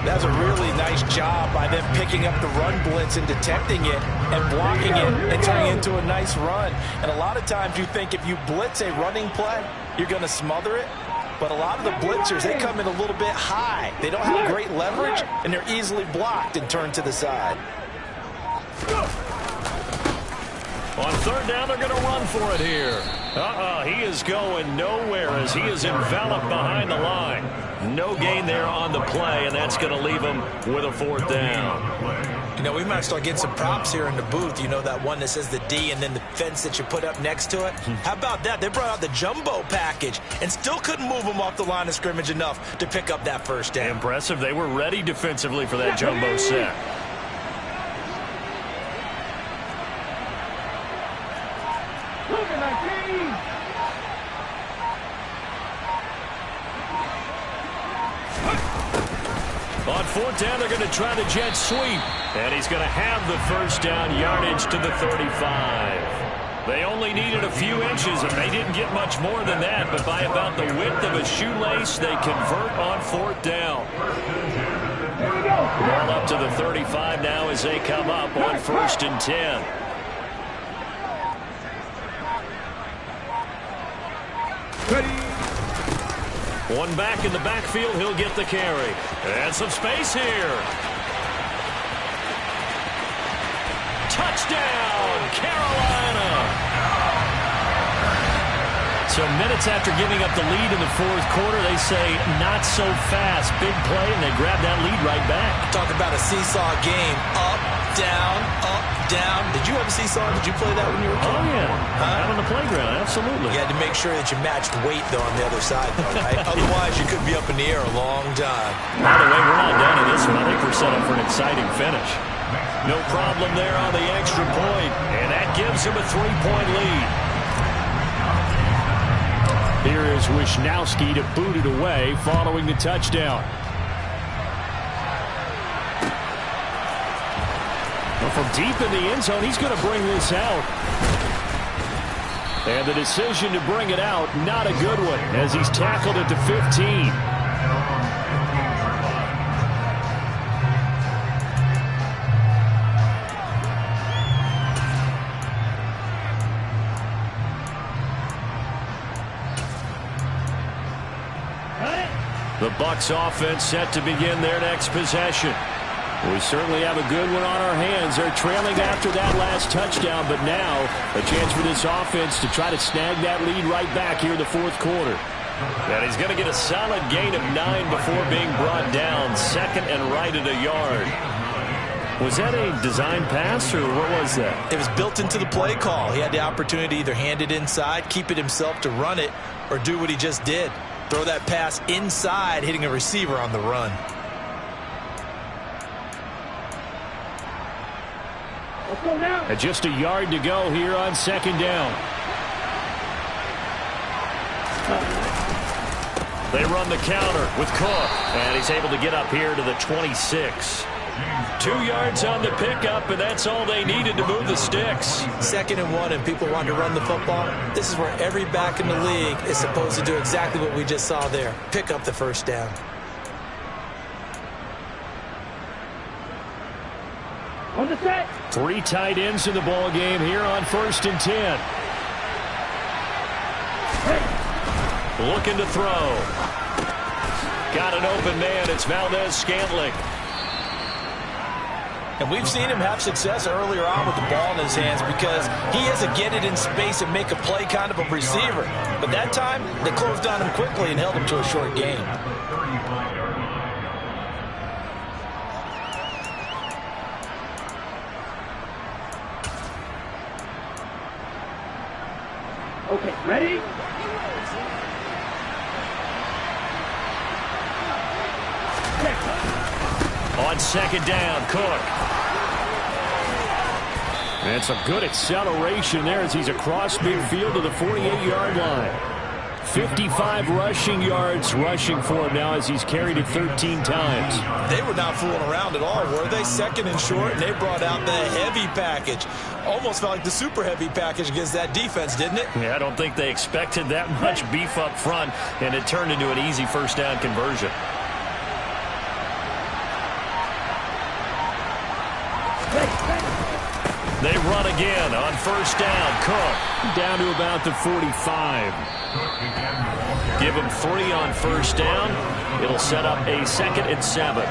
Speaker 3: That's a really nice job by them picking up the run blitz and detecting it and blocking it and turning it into a nice run. And a lot of times you think if you blitz a running play, you're going to smother it. But a lot of the blitzers, they come in a little bit high. They don't have great leverage, and they're easily blocked and turned to the side.
Speaker 2: On 3rd down, they're going to run for it here. He is going nowhere as he is enveloped behind the line. No gain there on the play, and that's going to leave him with a 4th down.
Speaker 3: You know, we might start getting some props here in the booth. You know, that one that says the D and then the fence that you put up next to it? How about that? They brought out the jumbo package and still couldn't move him off the line of scrimmage enough to pick up that 1st down.
Speaker 2: Impressive. They were ready defensively for that jumbo set. On 4th down, they're going to try the jet sweep. And he's going to have the 1st down, yardage to the 35. They only needed a few inches, and they didn't get much more than that. But by about the width of a shoelace, they convert on 4th down. Ball up to the 35 now as they come up on 1st and 10. One back in the backfield, he'll get the carry. And some space here. Touchdown, Carolina! So minutes after giving up the lead in the 4th quarter, they say not so fast. Big play, and they grab that lead right back.
Speaker 3: Talk about a seesaw game. Up, down, up, down. Did you have a seesaw? Did you play that when you were a kid?
Speaker 2: Oh, yeah. Out on the playground, absolutely.
Speaker 3: You had to make sure that you matched weight, though, on the other side, though, right? Otherwise, you could be up in the air a long time.
Speaker 2: By the way, we're not done in this one. I think we're set up for an exciting finish. No problem there on the extra point, and that gives him a 3-point lead. Here is Wisnowski to boot it away following the touchdown. Well, from deep in the end zone, he's going to bring this out. And the decision to bring it out, not a good one, as he's tackled at the 15. The Bucs offense set to begin their next possession. We certainly have a good one on our hands. They're trailing after that last touchdown, but now a chance for this offense to try to snag that lead right back here in the 4th quarter. And he's going to get a solid gain of 9 before being brought down. 2nd and right at a yard. Was that a design pass, or what was that?
Speaker 3: It was built into the play call. He had the opportunity to either hand it inside, keep it himself to run it, or do what he just did. Throw that pass inside, hitting a receiver on the run.
Speaker 4: Let's go now.
Speaker 2: And just a yard to go here on 2nd down. They run the counter with Cook, and he's able to get up here to the 26. 2 yards on the pickup, and that's all they needed to move the sticks.
Speaker 3: 2nd and 1, and people want to run the football. This is where every back in the league is supposed to do exactly what we just saw there. Pick up the 1st down.
Speaker 4: On the set.
Speaker 2: 3 tight ends in the ball game here on 1st and 10. Looking to throw. Got an open man. It's Valdez-Scantling.
Speaker 3: And we've seen him have success earlier on with the ball in his hands because he has a get it in space and make a play kind of a receiver. But that time, they closed on him quickly and held him to a short gain.
Speaker 4: Okay, ready?
Speaker 2: On 2nd down, Cook. And some good acceleration there as he's across midfield to the 48-yard line. 55 rushing yards rushing for him now as he's carried it 13 times.
Speaker 3: They were not fooling around at all, were they? 2nd and short, and they brought out the heavy package. Almost felt like the super heavy package against that defense, didn't it?
Speaker 2: Yeah, I don't think they expected that much beef up front, and it turned into an easy 1st down conversion. They run again on 1st down. Cook down to about the 45. Give him 3 on 1st down. It'll set up a 2nd and 7.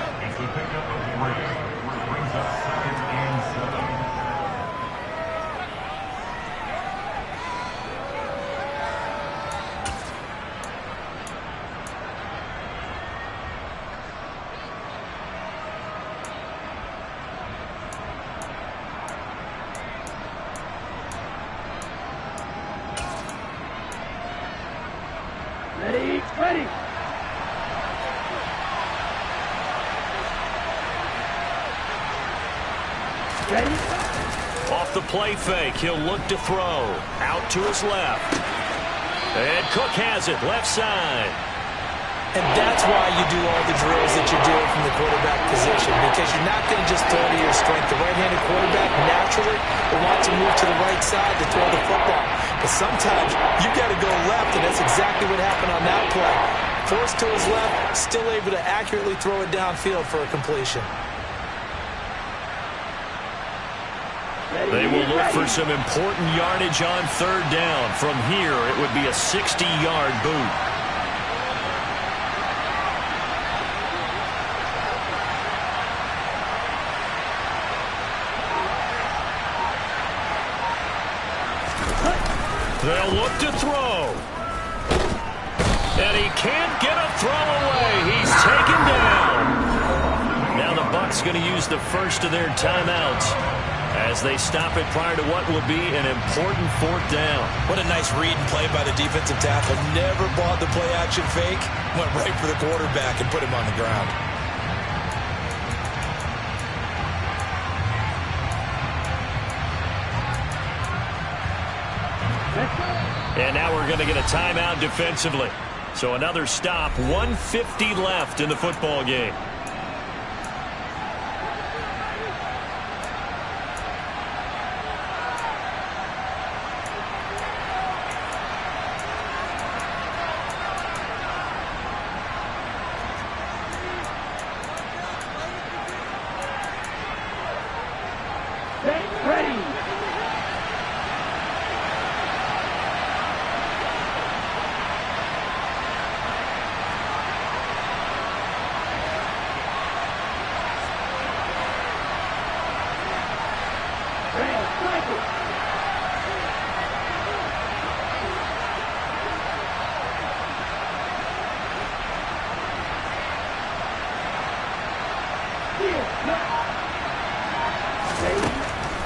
Speaker 2: Off the play fake, he'll look to throw. Out to his left. And Cook has it, left side.
Speaker 3: And that's why you do all the drills that you're doing from the quarterback position, because you're not going to just throw to your strength. The right-handed quarterback naturally will want to move to the right side to throw the football. But sometimes you got to go left, and that's exactly what happened on that play. Forced to his left, still able to accurately throw it downfield for a completion.
Speaker 2: They will look for some important yardage on third down. From here, it would be a 60-yard boot. They'll look to throw. And he can't get a throw away. He's taken down. Now the Bucs going to use the first of their timeouts as they stop it prior to what will be an important fourth down.
Speaker 3: What a nice read and play by the defensive tackle. Never bought the play-action fake. Went right for the quarterback and put him on the ground.
Speaker 2: And now we're going to get a timeout defensively. So another stop, 1:50 left in the football game.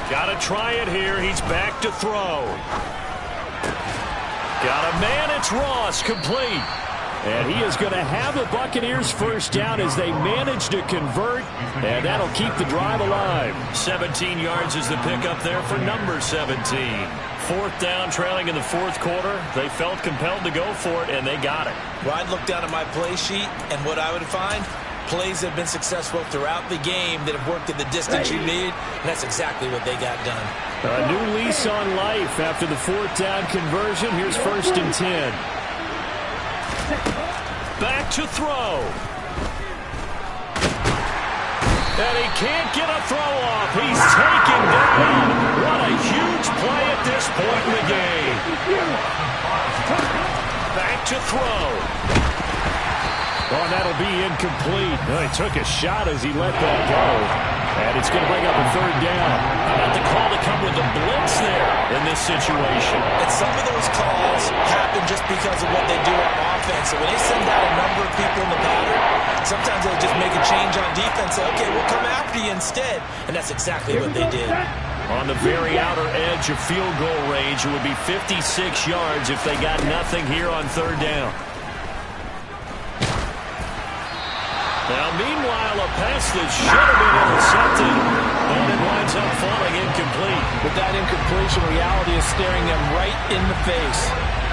Speaker 2: Got to try it here. He's back to throw. Got a man. It's Ross, complete. And he is going to have the Buccaneers first down as they manage to convert. And that'll keep the drive alive. 17 yards is the pickup there for number 17. Fourth down, trailing in the fourth quarter. They felt compelled to go for it, and they got it.
Speaker 3: Well, I'd look down at my play sheet, and what I would find, plays that have been successful throughout the game that have worked at the distance you need, and that's exactly what they got done.
Speaker 2: A new lease on life after the fourth down conversion. Here's 1st and 10. Back to throw. And he can't get a throw off. He's taken down. What a huge play at this point in the game. Back to throw. Oh, that'll be incomplete. Oh, he took a shot as he let that go. And it's going to bring up a third down. How about the call to come with a blitz there in this situation?
Speaker 3: And some of those calls happen just because of what they do on offense. So when they send out a number of people in the pattern, sometimes they'll just make a change on defense. Say, okay, we'll come after you instead. And that's exactly what they did.
Speaker 2: On the very outer edge of field goal range, it would be 56 yards if they got nothing here on third down. Now, meanwhile, a pass that should have been intercepted, and it winds up falling incomplete.
Speaker 3: With that incompletion, reality is staring them right in the face.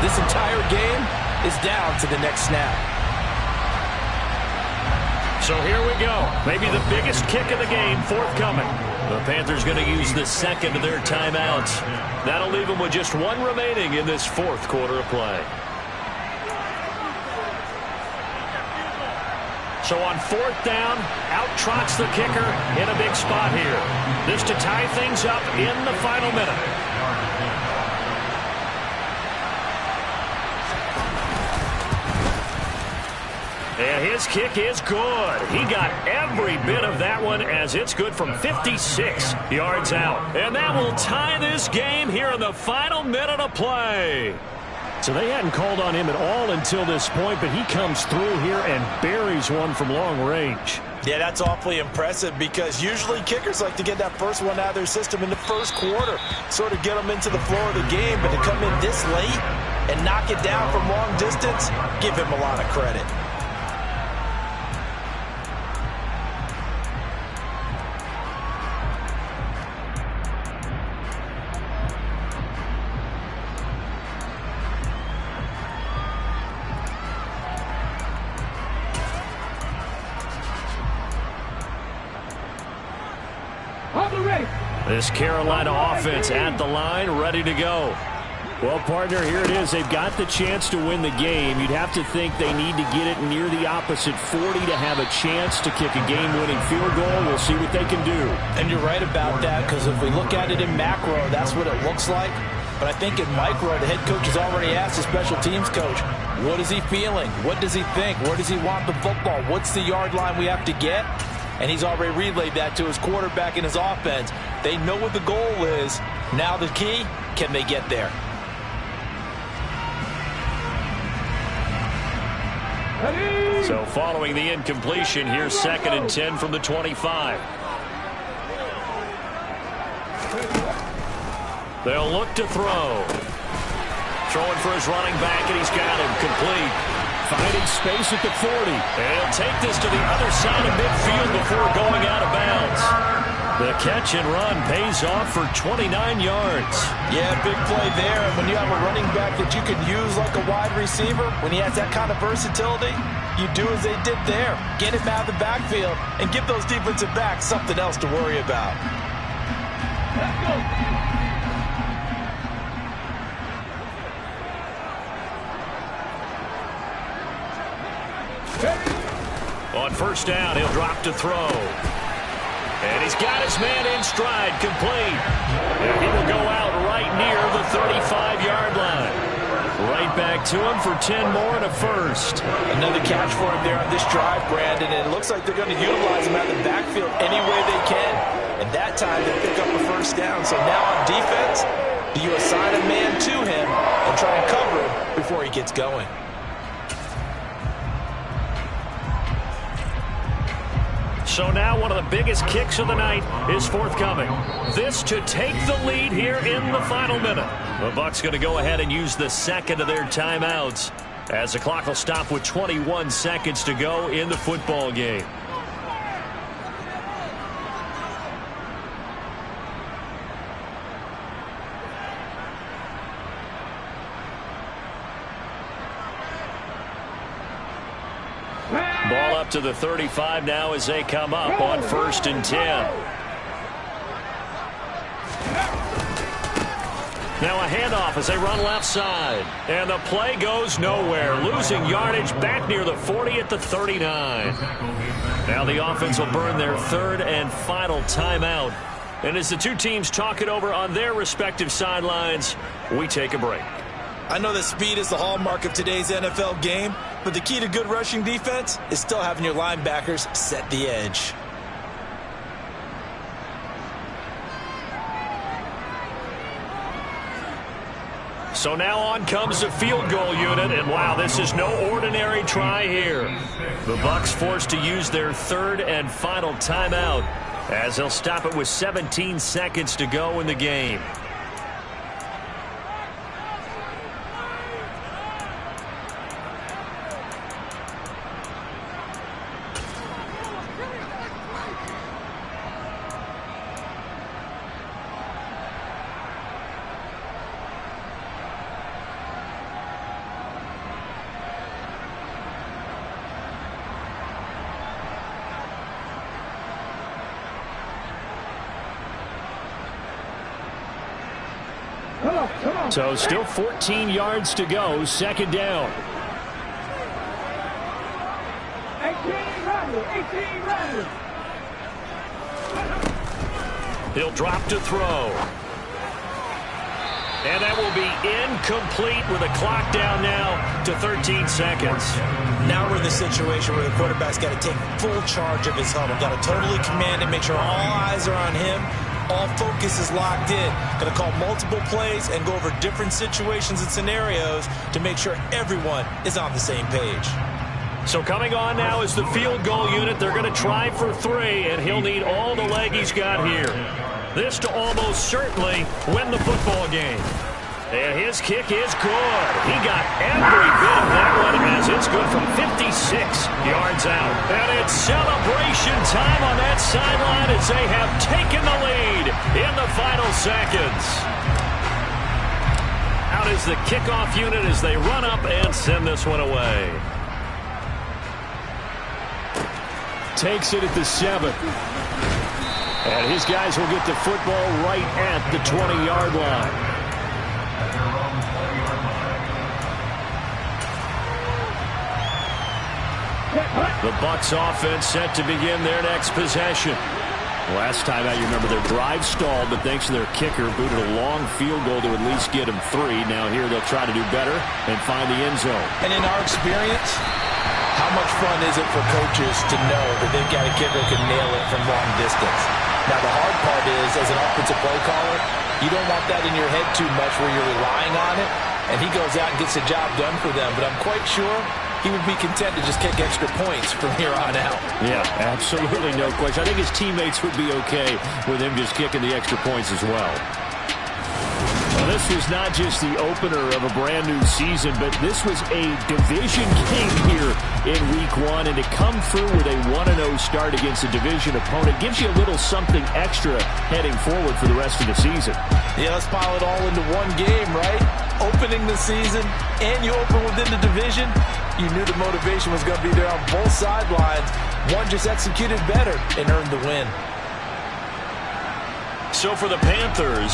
Speaker 3: This entire game is down to the next snap.
Speaker 2: So here we go. Maybe the biggest kick of the game forthcoming. The Panthers going to use the second of their timeouts. That'll leave them with just one remaining in this fourth quarter of play. So on fourth down, out trots the kicker in a big spot here. This to tie things up in the final minute. And his kick is good. He got every bit of that one as it's good from 56 yards out. And that will tie this game here in the final minute of play. So they hadn't called on him at all until this point, but he comes through here and buries one from long range.
Speaker 3: Yeah, that's awfully impressive because usually kickers like to get that first one out of their system in the first quarter, sort of get them into the flow of the game, but to come in this late and knock it down from long distance, give him a lot of credit.
Speaker 4: On the race.
Speaker 2: This Carolina offense at the line, ready to go. Well, partner, here it is. They've got the chance to win the game. You'd have to think they need to get it near the opposite 40 to have a chance to kick a game-winning field goal. We'll see what they can do.
Speaker 3: And you're right about that, because if we look at it in macro, that's what it looks like. But I think in micro, the head coach has already asked the special teams coach, what is he feeling? What does he think? Where does he want the football? What's the yard line we have to get? And he's already relayed that to his quarterback and his offense. They know what the goal is. Now the key, can they get there?
Speaker 2: So following the incompletion, here's 2nd and 10 from the 25. They'll look to throw. Throwing for his running back, and he's got him complete. Finding space at the 40. And he'll take this to the other side of midfield before going out of bounds. The catch and run pays off for 29 yards.
Speaker 3: Yeah, big play there. And when you have a running back that you can use like a wide receiver, when he has that kind of versatility, you do as they did there. Get him out of the backfield and give those defensive backs something else to worry about.
Speaker 4: Let's go.
Speaker 2: On first down, he'll drop to throw. And he's got his man in stride, complete. And he will go out right near the 35-yard line. Right back to him for 10 more and a first.
Speaker 3: Another catch for him there on this drive, Brandon, and it looks like they're going to utilize him out of the backfield any way they can. And that time they pick up a first down. So now on defense, do you assign a man to him and try and cover him before he gets going?
Speaker 2: So now one of the biggest kicks of the night is forthcoming. This to take the lead here in the final minute. The Bucs going to go ahead and use the second of their timeouts as the clock will stop with 21 seconds to go in the football game. Ball up to the 35 now as they come up on 1st and 10. Now a handoff as they run left side. And the play goes nowhere. Losing yardage back near the 40 at the 39. Now the offense will burn their 3rd and final timeout. And as the two teams talk it over on their respective sidelines, we take a break.
Speaker 3: I know that speed is the hallmark of today's NFL game, but the key to good rushing defense is still having your linebackers set the edge.
Speaker 2: So now on comes the field goal unit, and wow, this is no ordinary try here. The Bucs forced to use their 3rd and final timeout as they'll stop it with 17 seconds to go in the game. So still 14 yards to go, 2nd down.
Speaker 4: 18 runners.
Speaker 2: He'll drop to throw. And that will be incomplete with a clock down now to 13 seconds.
Speaker 3: Now we're in the situation where the quarterback's got to take full charge of his huddle. Got to totally command it, make sure all eyes are on him. All focus is locked in. Going to call multiple plays and go over different situations and scenarios to make sure everyone is on the same page.
Speaker 2: So coming on now is the field goal unit. They're going to try for 3, and he'll need all the leg he's got here. This to almost certainly win the football game. And his kick is good. He got every bit of that one as it's good from 56 yards out. And it's celebration time on that sideline as they have taken the lead in the final seconds. Out is the kickoff unit as they run up and send this one away. Takes it at the 7. And his guys will get the football right at the 20-yard line. The Bucs offense set to begin their next possession. Last time out, you remember their drive stalled, but thanks to their kicker, booted a long field goal to at least get them 3. Now here they'll try to do better and find the end zone.
Speaker 3: And in our experience, how much fun is it for coaches to know that they've got a kicker who can nail it from long distance? Now the hard part is, as an offensive play caller, you don't want that in your head too much where you're relying on it, and he goes out and gets the job done for them. But I'm quite sure he would be content to just kick extra points from here on out. Yeah, absolutely no question. I think his teammates would be okay with him just kicking the extra points as well. Well, this was not just the opener of a brand new season, but this was a division game here in week 1. And to come through with a 1-0 start against a division opponent gives you a little something extra heading forward for the rest of the season. Yeah, let's pile it all into one game, right? Opening the season, and you open within the division. You knew the motivation was going to be there on both sidelines. One just executed better and earned the win. So for the Panthers,